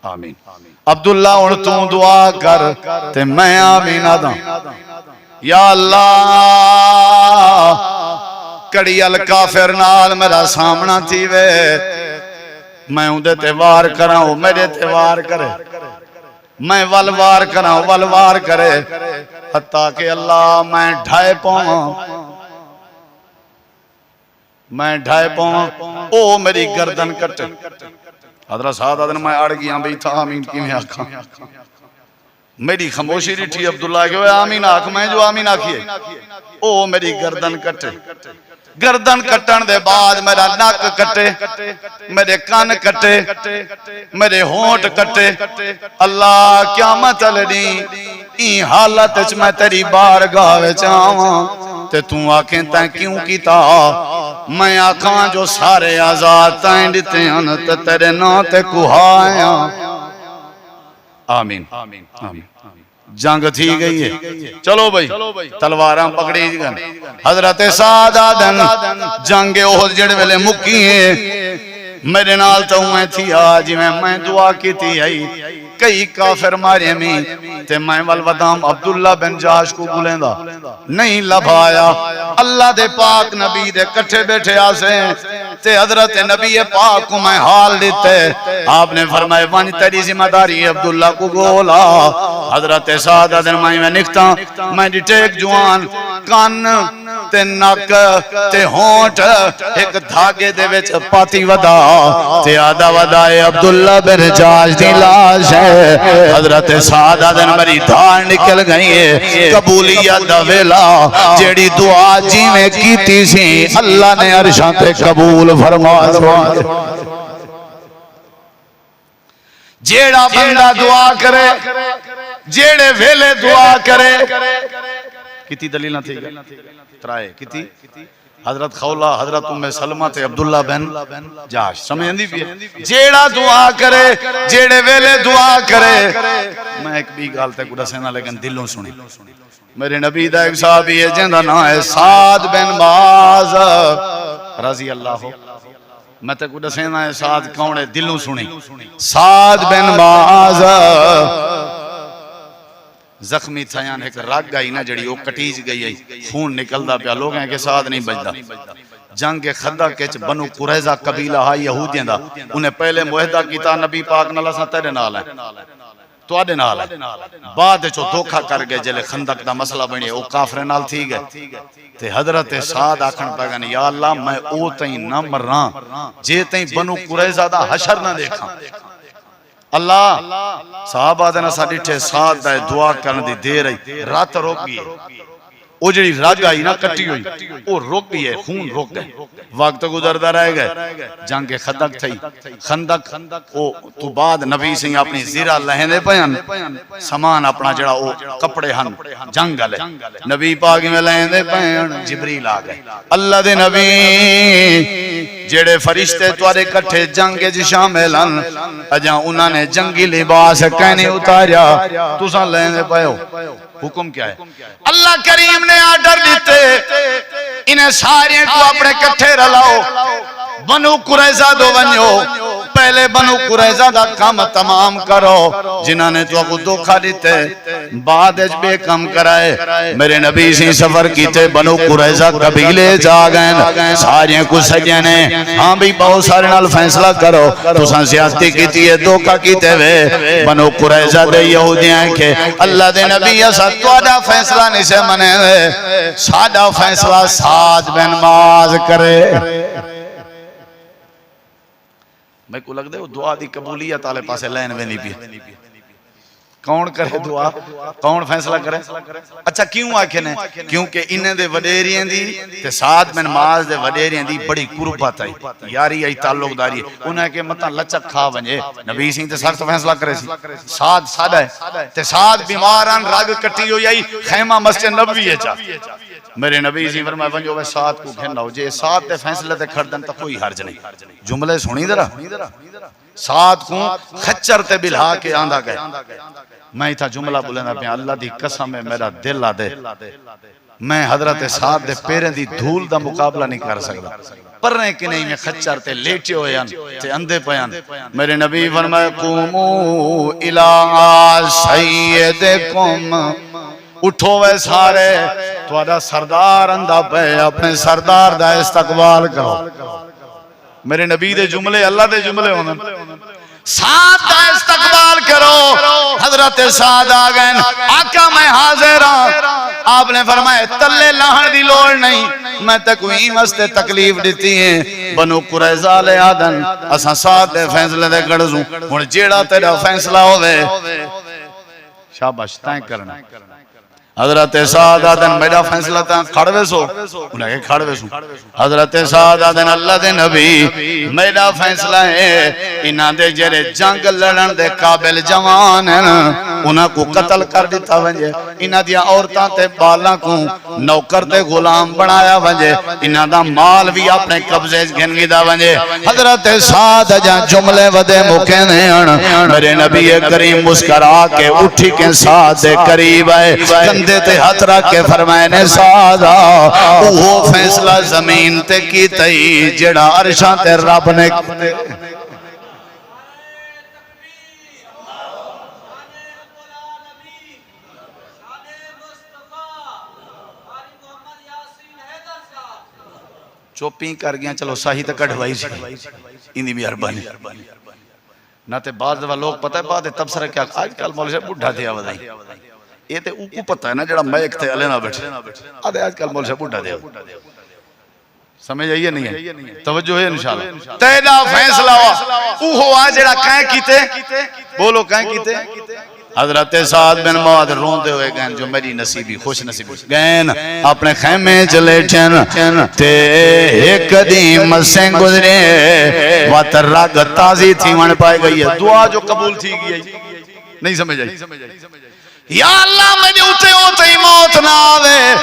آمین عبداللہ اور تو دعا کر تے میں آمین آدھا یا اللہ کڑی الکافر نال میرا سامنا تھی وے میں اندھے تیوار کرا ہوں میرے تیوار کرے میں والوار کرا ہوں والوار کرے حتیٰ کہ اللہ میں ڈھائے پاؤں میں ڈھائے پاؤں او میری گردن کٹے حضرت سعد آدھن میں اڑ گیا بھی تھا آمین کی میں آکھا میری خاموشی رٹھی عبداللہ کہ آمین آکھ میں جو آمین آکھیے او میری گردن کٹے گردن کٹن دے بعد میرا ناک کٹے میرے کان کٹے میرے ہونٹ کٹے اللہ قیامت لڑی این حالت چ میں تیری بارگاہ وچ آواں تے تو آکھیں تائیں کیوں کیتا میں آکھاں جو سارے آزاد تائیں دیتے ہیں تے تیرے نام تے کہایا آمین جنگ تھی گئی ہے چلو بھائی تلواراں پکڑی گئن حضرت سعد آدن جنگ احد جڑ ویلے مکی ہے میرے نال تو میں تھی آج میں دعا کی تھی آئی کئی کافر مارے میں تے میں والودام عبداللہ بن جاش کو بولیں دا نہیں لبھایا اللہ دے پاک نبی دے کٹھے بیٹھے آسے تے حضرت نبی پاک کو میں حال دیتے آپ نے فرمائے ون تیری ذمہ داری عبداللہ کو گولا حضرت سعد دن میں نکتا میں ڈیٹیک جوان کان تے نک تے ہونٹ ایک دھاگے دے وچ پاتی ودا تے آدھا ودا عبداللہ بن جاش دی لاش ہے حضرت سعد دن میری دھار نکل گئی ہے قبولیت دا ویلا جیڑی دعا جی میں کیتی سی اللہ نے عرشاں تے قبول فرما جیڑا بندہ دعا کرے جیڑے ویلے دعا کرے کتی دلیل نہ تھی ترائے کتی حضرت خولہ حضرت ام سلمہ تے عبداللہ بن جاش سمجھندی بھی ہے جیڑا دعا کرے جیڑے ویلے دعا کرے میں ایک بھی گالتے کو دسینا لیکن دلوں سنی میرے نبی دا ایک صحابی ہے جن دا نام ہے سعد بن معاذ رضی اللہ ہو میں تے کو دسینا ہے سعد کون ہے دلوں سنی سعد بن معاذ زخمی تھا یعنی ایک رگ گئی نا جڑی وہ کٹیج گئی ہے خون نکلدا پیا لوگ ہیں کہ ساتھ نہیں بجدا جنگ خندق کے بنو قریظہ قبیلہ ہے یہودیاں دا انہیں پہلے معاہدہ کیتا نبی پاک نال اساں تیرے نال ہیں تواڈے نال ہے بعد وچ دھوکا کر گئے جلے خندق دا مسئلہ بنی او کافر نال تھی گئے تے حضرت سعد آکھن پگن یا اللہ میں او تئیں نہ مراں جے تئیں بنو قریظہ دا حشر نہ دیکھاں اللہ صحابہ دینا ساڑھی ٹھے ساتھ دائے دعا کرنے دی دے رہی رات روک گئی او جڑی رگ آئی نا کٹی ہوئی او روک گئی ہے خون روک گئے وقت گزردہ رہ گئے جنگ خندق تھی خندق او تو بعد نبی سے اپنی زیرہ لہنے پیان سامان اپنا جڑا او کپڑے ہن جنگ لے نبی پاک میں لہنے پیان جبریل آگئے اللہ دے نبی جڑے فرشتے توارے کٹھے جنگ جی شاملن اجاں انہوں نے جنگی لباس کہنے اتاریا تو ساں لہنے پیو حکم کیا ہے اللہ کریم نے آرڈر دیتے انہیں سارے کو اپنے کٹھے رلاؤ بنو قریظہ دو ونیو پہلے بنو قریظہ دا کام تمام کرو جنہاں نے تو کو دھوکا دیتے بعد اج بے کم کرائے میرے نبی سے سفر کیتے بنو قریظہ قبیلے جا گئے سارے کو سجنے ہاں بھی بہت سارے نال فیصلہ کرو تو سن سیاستی کیتی ہے دھوکا کیتے ہوئے بنو قریظہ دے یہودیاں کہ اللہ دے نبی ایسا تواڈا فیصلہ نہیں سے منے ساڈا فیصلہ سعد بن معاذ کرے میں کو لگ دے وہ دعا دی قبولیت آلے پاسے لین وینی بھی کون کرے دعا کون فیصلہ کرے اچھا کیوں آکھے نے کیونکہ انہیں دے وڈیرین دی تے سعد بن معاذ دے وڈیرین دی بڑی قربت آئی یاری آئی تعلق داری انہیں کہ مطلع لچک کھا ونجے نبی سین تے سخت فیصلہ کرے سی سعد سادہ ہے تے سعد بیماران راگ کٹی ہوئی آئی خیمہ مسجد نبوی ہے چاہ میرے نبی سی فرمائے ونجو وہ سعد کو گھننا ہو جے سعد تے فیصلے تے کھڑ تا کوئی حرج نہیں جملے سنی درہ سعد کو خچر تے بلہا کے آندھا گئے میں ہی تھا جملہ بولنا پہ اللہ دی قسم ہے میرا دل آدھے میں حضرت سعد دے پیریں دی دھول دا مقابلہ نہیں کر سکتا پر رہے کہ نہیں میں خچر تے لیٹے ہوئے تے اندھے پیان میرے نبی فرمائے قومو الہ سیدکم اٹھو وے سارے تواڈا سردار اندھا پہ اپنے سردار دا استقبال کرو میرے نبی دے جملے اللہ دے جملے ہونا سعد دا استقبال کرو حضرت سعد آگئن آقا میں حاضر ہوں آپ نے فرمائے تلے لاہن دی لوڑ نہیں میں تقویم استے تکلیف دیتی ہیں بنو قریظہ لے آدن اساں سعد دے فیصلے دے گڑزوں ہن جیڑا تیرا فیصلہ ہوئے شاباش تائیں کرنا حضرت سعد آدن میرا فیصلہ تا کھڑوے سو انہیں کہ کھڑوے سو حضرت سعد آدن اللہ دے نبی میرا فیصلہ ہے انہاں دے جرے جنگ لڑن دے قابل جوان ہیں انہاں کو قتل کر دیتا ونجے انہاں دیا عورتاں تے بالاں کو نوکر تے غلام بنایا ونجے انہاں دا مال بھی اپنے قبضے گھنگی دا ونجے حضرت سعد جہاں جملے ودے مکے ہیں میرے نبی کریم مسکرا کے اٹھی کے سعد دے قریب آئے کندے تے ہاتھ رکھ کے فرمائے نے سعدا وہ فیصلہ زمین تے کی تئی جڑا عرشاں تے رب نے چوپی کر گیا چلو ساہی تے کڑھوائی سی اندی مہربانی نہ تے بعض دفعہ لوگ پتہ ہے بعد تبصرہ کیا آج کل مولوی صاحب بڈھا دیا ودائی یہ تے اوکو پتہ ہے نا جڑا میک تھے علینا بیٹھے آج کل مولوی صاحب بڈھا دیا سمجھ آئیے نہیں ہے توجہ ہے انشاءاللہ تیدا فیصلہ ہوا اوہو آج جڑا کہیں کیتے بولو کہیں کیتے حضرت سعد بن معاذ روندے ہوئے گئن جو میری نصیبی خوش نصیبی گئن اپنے خیمے چلے چن تے ایک دیم سے گزرے وات رگ تازی تھی وان پائے گئی ہے دعا جو قبول تھی گئی نہیں سمجھ آئی یا اللہ میں نے اٹھے ہوتے ہی موت نہ آوے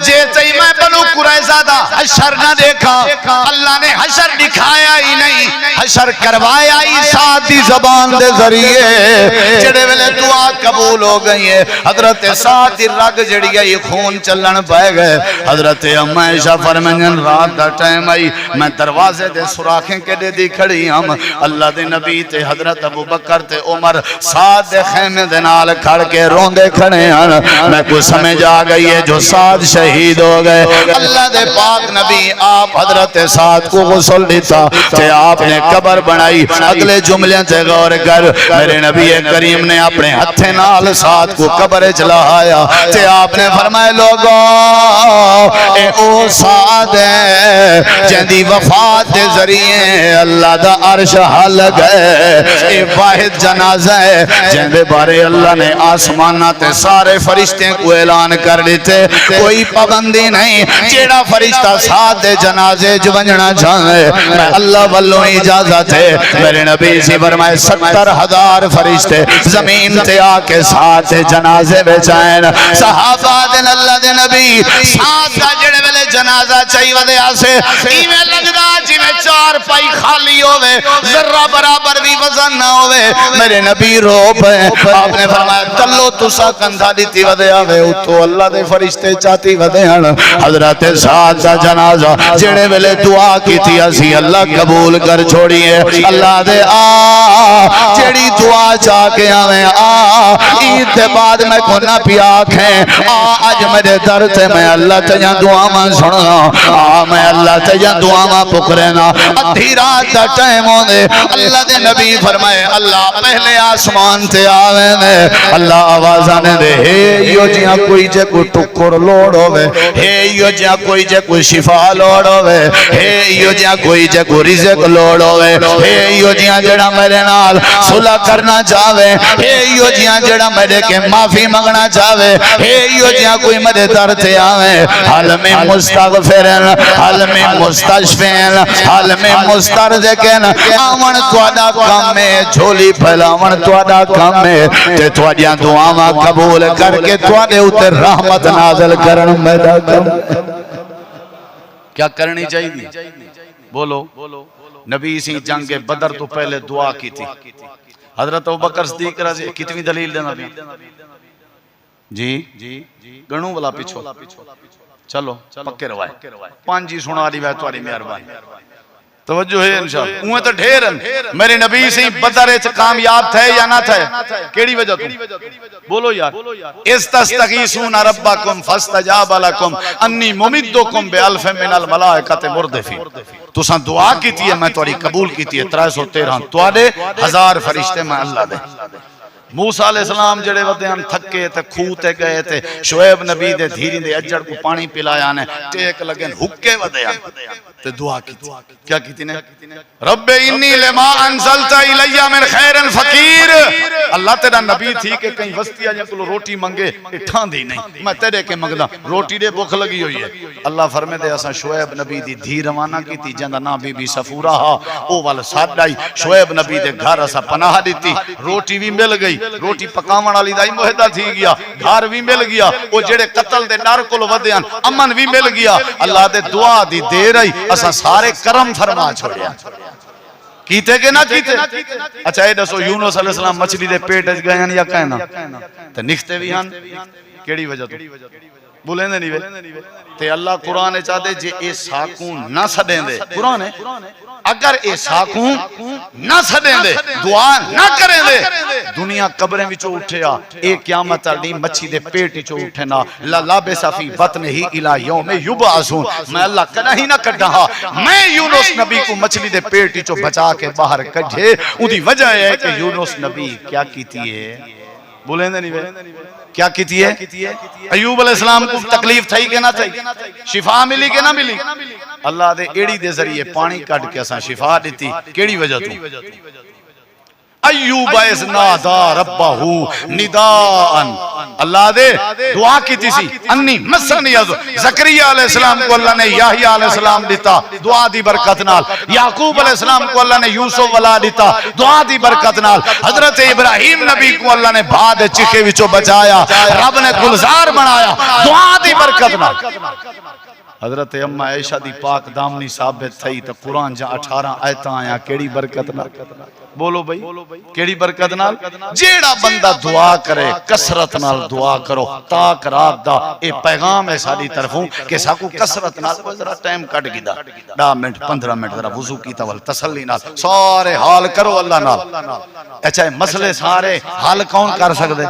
جیتے ہی میں بنو قریظہ دا حشر نہ دیکھا اللہ نے حشر دکھایا ہی نہیں حشر کروایا ہی سعد دی زبان دے ذریعے جڑے ویلے دعا قبول ہو گئی ہے حضرت سعد دی رگ جڑی ہے یہ خون چلن پائے گئے حضرت اما عائشہ فرمائیں رات دا ٹائم آئی میں دروازے دے سراخیں کے دے دی کھڑی ہم اللہ دے نبی تے حضرت ابو بکر تے عمر سعد دے خیمے دے نال کھڑ کے روندے کھڑے ہیں میں کو سمجھ آ گئی ہے جو سعد شہید ہو گئے اللہ دے پاک نبی آپ حضرت سعد کو غسل دیتا کہ آپ نے قبر بنائی اگلے جملے سے غور کر میرے نبی کریم نے اپنے ہتھے نال سعد کو قبر چلایا کہ آپ نے فرمائے لوگوں اے او سعد ہے جندی وفات دے ذریعے اللہ دا عرش حل گئے اے واحد جنازہ ہے جندے بارے اللہ نے آسمان تے سارے فرشتے کو اعلان کر دیتے کوئی پابندی نہیں جیڑا فرشتہ ساتھ دے جنازے جو بنجنا چاہے میں اللہ والوں اجازت ہے میرے نبی سے فرمائے 70,000 فرشتے زمین تے آکے ساتھ دے جنازے بچائیں صحابہ دن اللہ دے نبی ساتھ کا جڑے والے جنازہ چاہی ودے آسے ایمیں لگدا جی میں 4 پائی خالی ہوئے ذرہ برابر بھی وزن نہ ہوئے میرے نبی رو پہ آپ نے فرمایا تلو تسا کندھا دیتی ودے آوے اتو اللہ دے فرشتے چاہتی ودے ہن حضرت سعد دا جنازہ جڑے ویلے دعا کی تھی اسی اللہ قبول کر چھوڑیے اللہ دے جڑی دعا چاہ کے آوے عید دے بعد میں کو نہ پیا کھیں آج میرے در تے میں اللہ تجھا دعا میں سننا میں اللہ تجھا دعا میں پکرنا ادھی رات دا ٹائم ہونے اللہ دے نبی فرمائے اللہ پہلے آسمان تے آوے نے اللہ آوازانے دے ہے یو جیاں کوئی جے کوئی ٹکر لوڑ ہوئے ہے یو جیاں کوئی جے کوئی شفا لوڑ ہوئے ہے یو جیاں کوئی جے کوئی رزق لوڑ ہوئے ہے یو جیاں جڑا میرے نال صلح کرنا چاہوے ہے یو جیاں جڑا میرے کے معافی مانگنا چاہوے ہے یو جیاں کوئی میرے در تے آوے حال میں مستغفرن حال میں مستشفین حال میں مسترزقین آمن توڑا کام میں جھولی پھیلاون توڑا کام میں تے توڑیاں دعاواں قبول کر کے توڑے اتر رحمت نازل کرن میرا کم کیا کرنی چاہیے بولو نبی سی جنگ بدر تو پہلے دعا کی تھی حضرت ابوبکر صدیق رضی کتنی دلیل دینا بھی جی گنوں والا پیچھو چلو پکے روائے 5 جی سنا دی وے تواڈی مہربانی توجہ ہے انشاءاللہ اوہ تو ڈھیرن میرے نبی سے بدر وچ کامیاب تھے یا نہ تھے کیڑی وجہ تو بولو یار استستغیثون ربکم فاستجاب لکم انی ممدکم بالف من الملائکۃ مردفین تساں دعا کیتی ہے میں تواڈی قبول کیتی ہے 313 تواڈے 1000 فرشتے میں اللہ دے موسیٰ علیہ السلام جڑے ودے ہم تھکے تے کھوتے گئے تے شعیب نبی دے دھیری دے اجڑ کو پانی پلایا نے ٹیک لگن حکے ودے ہم تے دعا کی کیا کی نے رب انی لما انزلت الی من خیر فقیر اللہ تیرا نبی تھی کہ کہیں وسطی آجیں کو روٹی منگے اٹھان دی نہیں میں تیرے کے منگدا روٹی دے بھوک لگی ہوئی ہے اللہ فرمے دے اساں شعیب نبی دی دھی روانہ کی تھی جندا نا بی بی صفورہ او وال ساڈائی شعیب نبی دے گھر اساں پناہ دیتی روٹی بھی مل گئی روٹی پکاون والی دا ہی معاہدہ تھی گیا گھر بھی مل گیا او جڑے قتل دے ڈر کول ودیاں امن بھی مل گیا اللہ دے دعا دی دے رہی اساں سارے کرم فرما چھوڑیا کیتے کہ نہ کیتے اچھا اے دسو یونس علیہ السلام مچھلی دے پیٹ وچ گئے یا کہنا تے نکھتے بھی ہن کیڑی وجہ تو بولیں دے نہیں وے تے اللہ قرآن چاہتے جے اے ساکوں نہ سدیں دے قرآن ہے اگر اے ساکوں نہ سدیں دے دعا نہ کریں دے دنیا قبریں وچوں اٹھیا اے قیامت علی مچھی دے پیٹ وچوں اٹھنا لا لابس فی بطن ہی الی یوم یبعثون میں اللہ کنا ہی نہ کڈا ہاں میں یونس نبی کو مچھلی دے پیٹ وچوں بچا کے باہر کڈھے اودی وجہ ہے کہ یونس نبی کیا کیتی ہے بولیں دے نہیں وے کیا کیتی ہے ایوب علیہ السلام کو تکلیف تھئی کہ نہ تھئی شفا ملی کہ نہ ملی اللہ دے ایڑی دے ذریعے پانی کٹ کے اساں شفا دیتی کیڑی وجہ تو ایوب اذ نادا ربہ نداءن اللہ دے دعا کی تھی سی انی مسنی از زکریہ علیہ السلام کو اللہ نے یحییٰ علیہ السلام دیتا دعا دی برکت نال یعقوب علیہ السلام کو اللہ نے یوسف ولا دیتا دعا دی برکت نال حضرت ابراہیم نبی کو اللہ نے بھاد چکے وچوں بچایا رب نے گلزار بنایا دعا دی برکت نال حضرت اما عائشہ دی پاک دامنی ثابت تھئی تو قرآن جا 18 آیتاں آیا کیڑی برکت نال بولو بھائی کیڑی برکت نال جیڑا بندہ دعا کرے کسرت نال دعا کرو تاک رات دا اے پیغام ہے ساری طرفوں کہ ساکو کسرت نال کوئی ذرا ٹائم کٹ گی دا 10 منٹ 15 منٹ ذرا وضو کی تول تسلی نال سارے حال کرو اللہ نال اچھا مسئلے سارے حال کون کر سکدے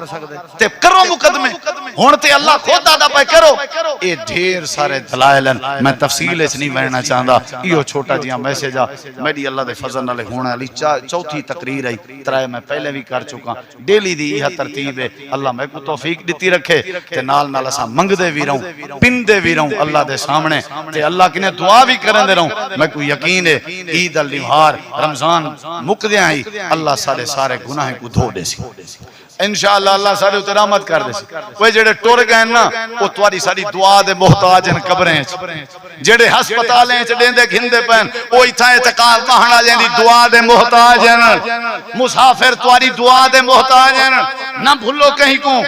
تے کرو مقدمے ہن تے اللہ خود آدا پے کرو اے ڈھیر سارے دلائل میں تفصیل اس نہیں وینا چاہندا ایو چھوٹا جیاں میسج آ میری اللہ دے فضل نال ہونے والی چوتھی تقریر ہے ترائے میں پہلے بھی کر چکا ڈیلی دی یہ ترتیب ہے اللہ میں کو توفیق دیتی رکھے تے نال نال اساں منگ دے وی رہوں پن دے وی رہوں اللہ دے سامنے تے اللہ کنے دعا بھی کرن دے رہوں میں کو یقین ہے عید النہار رمضان مک دے آئی اللہ سارے گناہ کو دھو دے سی انشاءاللہ اللہ سارے اتر رحمت کر دے سی وہ جڑے ٹور گئے نا وہ تواری ساری دعا دے محتاج ہیں قبریں جڑے ہسپتالیں چڑھیں دے گھندے پہن وہ اتھا اعتقاد مہنا جائیں دی دعا دے محتاج ہیں مسافر تواری دعا دے محتاج ہیں نہ بھولو کہیں کو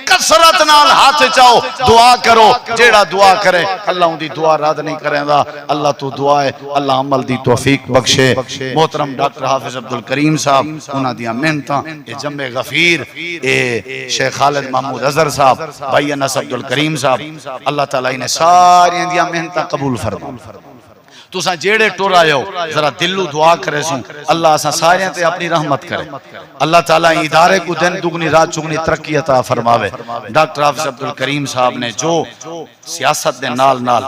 کسرت نال ہاتھ چاہو دعا کرو جیڑا دعا کرے اللہ ان دی دعا رد نہیں کریں دا اللہ تو دعا ہے اللہ عمل دی توفیق بخشے محترم ڈاکٹر حافظ عبدالکریم صاحب انہاں دیا محنتاں اے جمع غفیر اے شیخ خالد محمود اظہر صاحب بھائی انس عبدالکریم صاحب اللہ تعالیٰ نے ساری دیا محنتاں قبول فرما تو ساں جیڑے ٹور آئے ہو ذرا دلو دعا کرے سوں اللہ اساں سارے تے اپنی رحمت کرے اللہ تعالیٰ ادارے کو دن دگنی رات چگنی ترقی عطا فرماوے ڈاکٹر حافظ عبدالکریم صاحب نے جو سیاست دے نال نال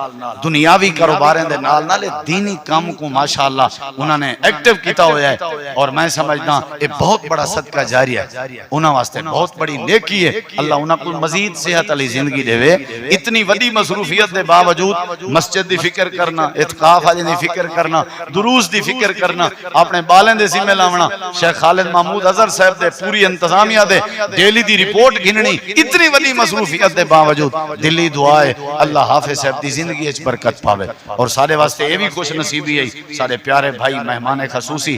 دنیاوی کاروباریں دے نال نال دینی کام کو ماشاءاللہ انہوں نے ایکٹیو کیتا ہویا ہے اور میں سمجھنا یہ بہت بڑا صدقہ جاری ہے انہوں واسطے بہت بڑی نیکی ہے اللہ انہوں کو مزید صحت علی زندگی دے وے اتنی وڈی مصروفیت دے باوجود مسجد دی فکر کرنا اعتقاف دی فکر کرنا دروس دی فکر کرنا اپنے بالیں دے ذمہ لاونا شیخ خالد محمود اظہر صاحب دے پوری انتظامیہ دے ڈیلی دی رپورٹ گھننی اتنی وڈی مصروفیت دے باوجود دلی دعا ہے اللہ حافظ صاحب دی زندگی اچ برکت پاوے اور سارے واسطے یہ بھی خوش نصیبی ہے سارے پیارے بھائی مہمان خصوصی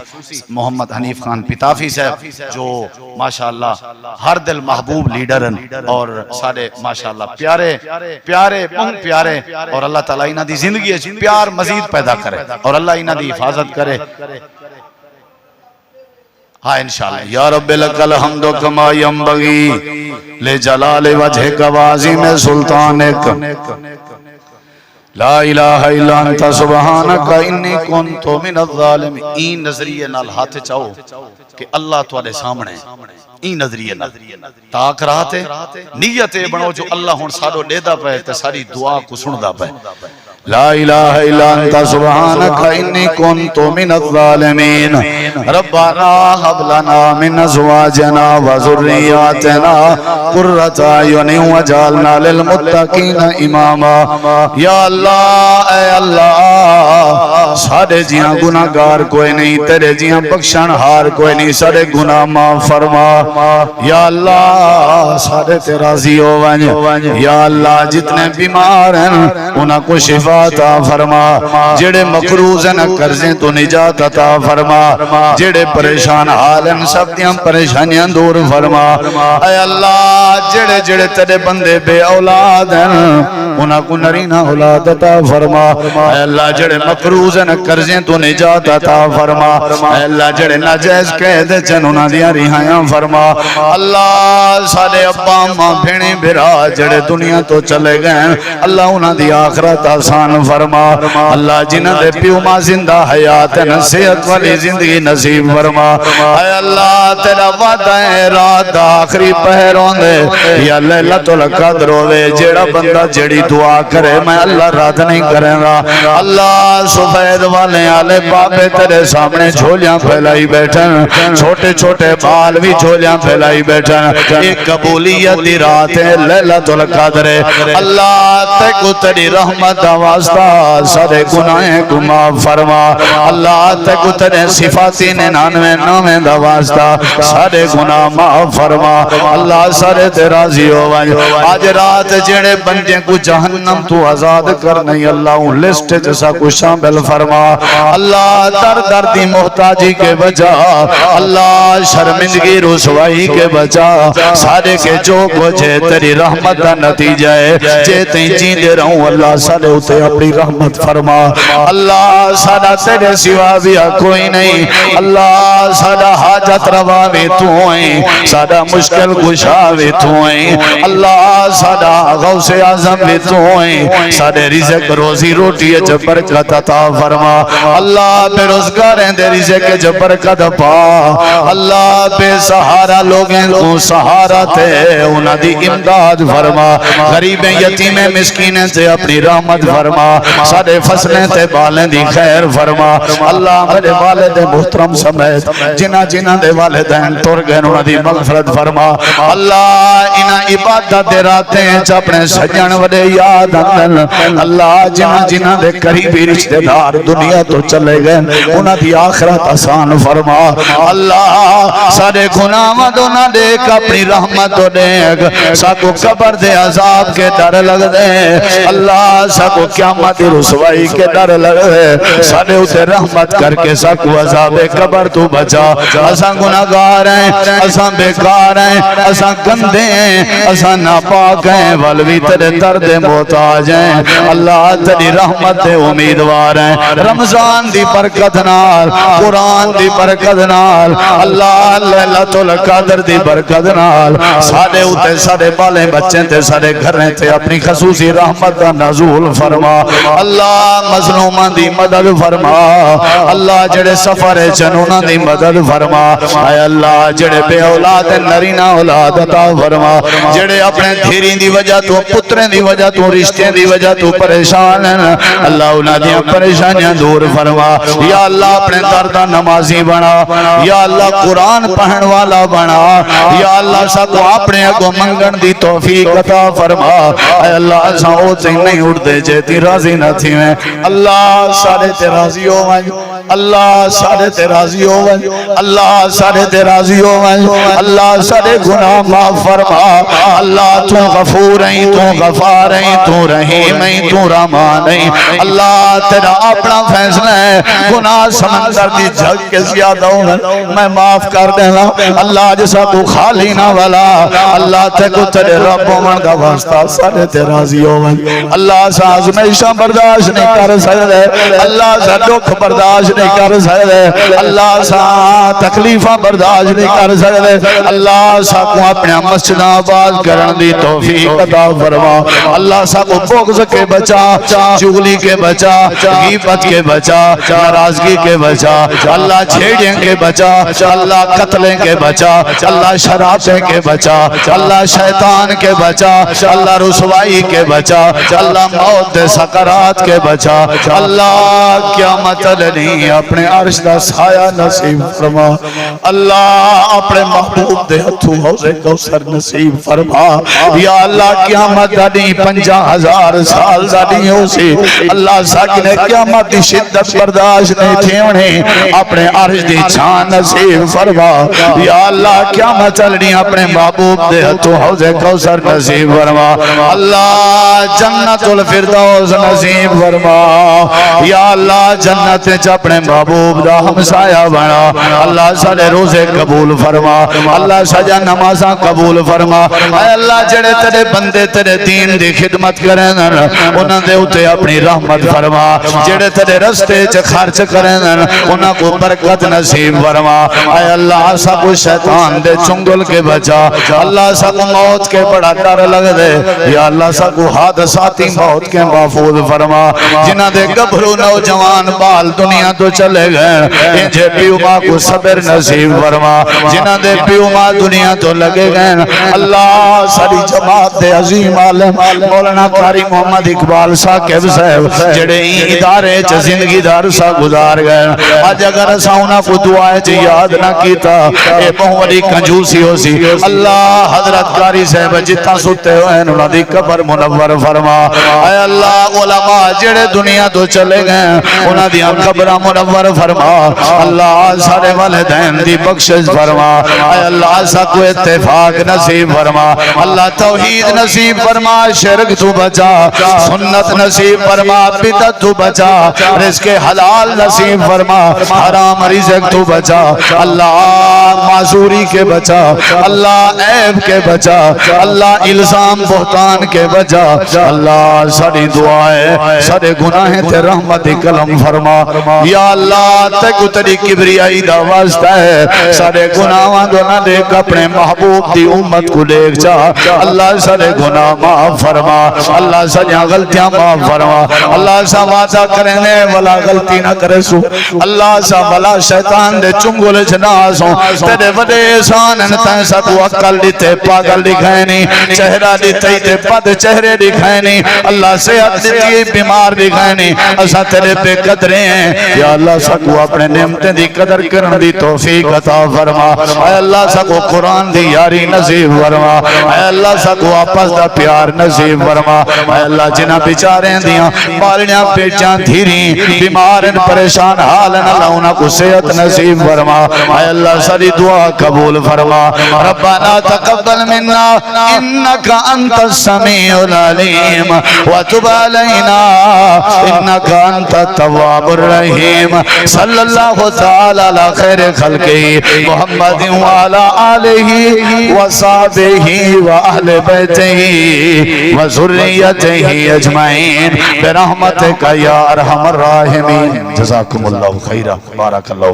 محمد حنیف خان پتافی صاحب جو ماشاءاللہ ہر دل محبوب لیڈرن اور سارے ماشاءاللہ پیارے پیارے بہت پیارے اور اللہ تعالیٰ انہاں دی زندگی اچ پیار مزید پیدا کرے اور اللہ انہاں دی حفاظت کرے ہاں انشاءاللہ یا رب لک الحمد کما ینبغی لجلال وجہک وعظیم سلطانک لا الہ الا انت سبحانک انی کنت من الظالمین این نظریے نال ہاتھ چاہو کہ اللہ تواڈے سامنے این نظریے نال تاک رہتے نیت بنو جو اللہ ہن ساڈو ڈیدا پے تے ساری دعا کو سندا پے لا الہ الا انت سبحانک انی کنت من الظالمین ربنا حب لنا من ازواجنا وذریاتنا قرۃ اعین واجعلنا للمتقین اماما یا اللہ اے اللہ سارے جیاں گناہگار کوئی نہیں تیرے جیاں بخشن ہار کوئی نہیں سارے گناہ معاف فرما یا اللہ سارے تے راضی ہو ون یا اللہ جتنے بیمار ہیں انہاں کو شفا عطا فرما جڑے مقروض ہیں قرضیں تو نجات عطا فرما جڑے پریشان حال ہیں سب دیاں پریشانیاں دور فرما اے اللہ جڑے جڑے تیرے بندے بے اولاد ہیں انہاں کو نرینہ اولاد عطا فرما اے اللہ جڑے مقروض ہیں قرضیں تو نجات عطا فرما اے اللہ جڑے ناجائز قید چن انہاں دیاں رہائیاں فرما اللہ سارے ابا ماں بھیڑی بھرا جڑے دنیا تو چلے گئے اللہ انہاں دی آخرت آسان فرما اللہ جنہاں دے پیو ماں زندہ حیات صحت والی زندگی نصیب فرما اے اللہ تیرا وعدہ ہے رات آخری پہروں دے یا لیلۃ القدر ہوئے جیڑا بندہ جیڑی دعا کرے میں اللہ رات نہیں کریں گا اللہ سفید والے آلے بابے تیرے سامنے جھولیاں پھیلائی بیٹھن چھوٹے چھوٹے بال بھی جھولیاں پھیلائی بیٹھن ایک قبولیت دی رات ہے لیلۃ القدر اللہ تے کو تیری رحمت واسطہ سارے گناہیں کو معاف فرما اللہ تے کو تیرے صفاتی 99 دا واسطہ سارے گناہ معاف فرما اللہ سارے تے راضی ہو آج رات جڑے بندے کو جہنم تو آزاد کرنے اللہ ان لسٹ جیسا کو شامل فرما اللہ در در دی محتاجی کے بجا اللہ شرمندگی رسوائی کے بجا سارے کے جو کچھ تیری رحمت کا نتیجہ ہے جیتے جیندے رہوں اللہ سارے اتے اپنی رحمت فرما اللہ سارا تیرے سوا بھی کوئی نہیں اللہ سارا حاجت روا بھی تو ہیں سارا مشکل گشا بھی تو ہیں اللہ سارا غوث اعظم بھی تو ہیں سارے رزق روزی روٹی جب برکت عطا فرما اللہ بے روزگار ہیں دے رزق جب برکت پا اللہ بے سہارا لوگیں کو سہارا تے انہاں دی امداد فرما غریبیں یتیمیں مسکینیں تے اپنی رحمت فرما سارے فصلیں تے بالیں دی خیر فرما اللہ میرے والد محترم سمیت جنہ دے والدین تر گئے انہاں دی مغفرت فرما اللہ انہاں عبادت دے راتیں چ اپنے سجن وڈے یاد آندن اللہ جنہ دے قریبی رشتہ دار دنیا تو چلے گئے انہاں دی آخرت آسان فرما اللہ سارے گناہ دو نہ دیکھ اپنی رحمت دو دیکھ ساکو قبر دے عذاب کے ڈر لگ دے اللہ ساکو قیامت رسوائی کے ڈر لگ دے سارے اسے رحمت کر کے ساکو عذاب قبر تو بچا اساں گناہگار ہیں اساں بیکار ہیں اساں گندے ہیں اساں ناپاک ہیں والوی تیرے درد محتاج ہیں اللہ تیری رحمت دے امیدوار ہیں رمضان دی برکت نال قرآن دی برکت نال اللہ لیلۃ القدر دی برکت نال سارے اتے سارے بالے بچے تے سارے گھریں تے اپنی خصوصی رحمت دا نزول فرما اللہ مظلومان دی مدد فرما اللہ جڑے سفر چنونا دی مدد فرما اے اللہ جڑے بے اولاد نرینہ اولاد عطا فرما جڑے اپنے دھیرین دی وجہ تو پترین دی وجہ تو رشتے دی وجہ تو پریشان ہیں اللہ انہاں دی پریشانیاں دور فرما یا اللہ اپنے دردہ نمازی بنا یا اللہ قرآن پڑھن والا بنا یا اللہ ساکو اپنے اگو منگن دی توفیق عطا فرما اے اللہ اساں اوتے نہیں اڑدے جیتی راضی نہ تھی میں اللہ سارے تے راضی ہو اللہ سارے تے راضی ہو اللہ سارے تے راضی ہو اللہ سارے گناہ معاف فرما اللہ تو غفور ہیں تو غفار ہیں تو رحیم ہیں تو رحمان ہیں اللہ تیرا اپنا فیصلہ ہے گناہ سمندر دی جھگ کے زیادہ ہوں میں معاف کر دینا اللہ جیسا کو خالی نہ والا اللہ تے کو تیرے رب من دا واسطہ سارے تے راضی ہو اللہ سا آزمائشاں برداشت نہیں کر سکتے اللہ سا دکھ برداشت نہیں کر سکتے اللہ سا تکلیفہ برداشت نہیں کر سکتے اللہ سا کو اپنے مسجد آباد کرن دی توفیق عطا فرما اللہ سا کو بغض کے بچا چغلی کے بچا غیبت کے بچا ناراضگی کے بچا اللہ چھیڑیں کے بچا اللہ قتلیں کے بچا اللہ شرابیں کے بچا اللہ شیطان کے بچا اللہ رسوائی کے بچا اللہ موت سکرات کے بچا اللہ قیامت نہیں اپنے عرش دا سایہ نصیب فرما اللہ اپنے محبوب دے ہتھوں حوض کوثر نصیب فرما یا اللہ قیامت نہیں 50,000 سال دا نہیں ہو سی اللہ ساکنے قیامت دی شدت برداشت نہیں تھی انہیں اپنے عرش دی چھان نصیب فرما یا اللہ قیامت چلنی اپنے محبوب دے ہتھوں حوض کوثر نصیب فرما اللہ جنت الفردوس فردوس نصیب فرما یا اللہ جنت وچ اپنے محبوب دا ہمسایہ بنا اللہ سارے روزے قبول فرما اللہ سجا نمازاں قبول فرما اے اللہ جڑے تیرے بندے تیرے دین دی خدمت کریں انہاں دے اوتے اپنی رحمت فرما جڑے تیرے رستے چ خرچ کریں انہاں کو برکت نصیب فرما اے اللہ سب شیطان دے چنگل کے بچا اللہ سب موت کے بڑا ڈر لگ دے یا اللہ سب حادثاتی موت کے محفوظ فرما جنہاں دے گبھرو نوجوان بال دنیا تو چلے گئے انجھے پیو ماں کو صبر نصیب فرما جنہاں دے پیو ماں دنیا تو لگے گئے اللہ ساری جماعت دے عظیم عالم مولانا قاری محمد اقبال صاحب صاحب جڑے ادارے چ زندگی دا عرصہ گزار گئے آج اگر اساں انہاں کو دعائے چ یاد نہ کیتا اے بہت بڑی کنجوسی ہو سی اللہ حضرت قاری صاحب جتنا ستے ہوئے انہاں دی قبر منور فرما اے اللہ علماء جڑے دنیا تو چلے گئے انہاں دی قبراں منور فرما اللہ سارے والدین دی بخشش فرما اے اللہ سب کو اتفاق نصیب فرما اللہ توحید نصیب فرما شرک تو بچا سنت نصیب فرما بدعت تو بچا رزق حلال نصیب فرما حرام رزق تو بچا اللہ معذوری کے بچا اللہ عیب کے بچا اللہ الزام بہتان کے بچا اللہ ساری دعائیں سارے گناہیں تے رحمت کلم فرما یا اللہ تے کو تیری کبریائی دا واسطہ ہے سارے گناہاں دو نہ دیکھ اپنے محبوب دی امت کو دیکھ جا اللہ سارے گناہ معاف فرما اللہ سجا غلطیاں معاف فرما اللہ سا وعدہ کرنے والا غلطی نہ کرے سو اللہ سا والا شیطان دے چنگل جناسوں تیرے وڈے احسان انتیں سا تو عقل دیتے پاگل دکھائے نہیں چہرہ دیتے تے پد چہرے دکھائے نہیں اللہ صحت دیتی بیمار دکھائے نہیں اسا تیرے پہ قدریں ہیں یا اللہ سا کو اپنے نعمتیں دی قدر کرن دی توفیق عطا فرما اے اللہ سا کو قرآن دی یاری نصیب فرما اے اللہ سا کو آپس دا پیار نصیب فرما اے اللہ جنہ بیچاریں دیاں بالیاں پیچاں دھیری بیمارن پریشان حالن اللہ انہاں کو صحت نصیب فرما اے اللہ ساری دعا قبول فرما ربنا تقبل منا انك انت السميع العليم وتب علينا انك انت التواب الرحيم صلى الله تعالى على خير خلقه محمد وعلى آله وصحبه واهل بيته وذريته اجمعين برحمتك يا ارحم الراحمين جزاكم الله خيرا بارك الله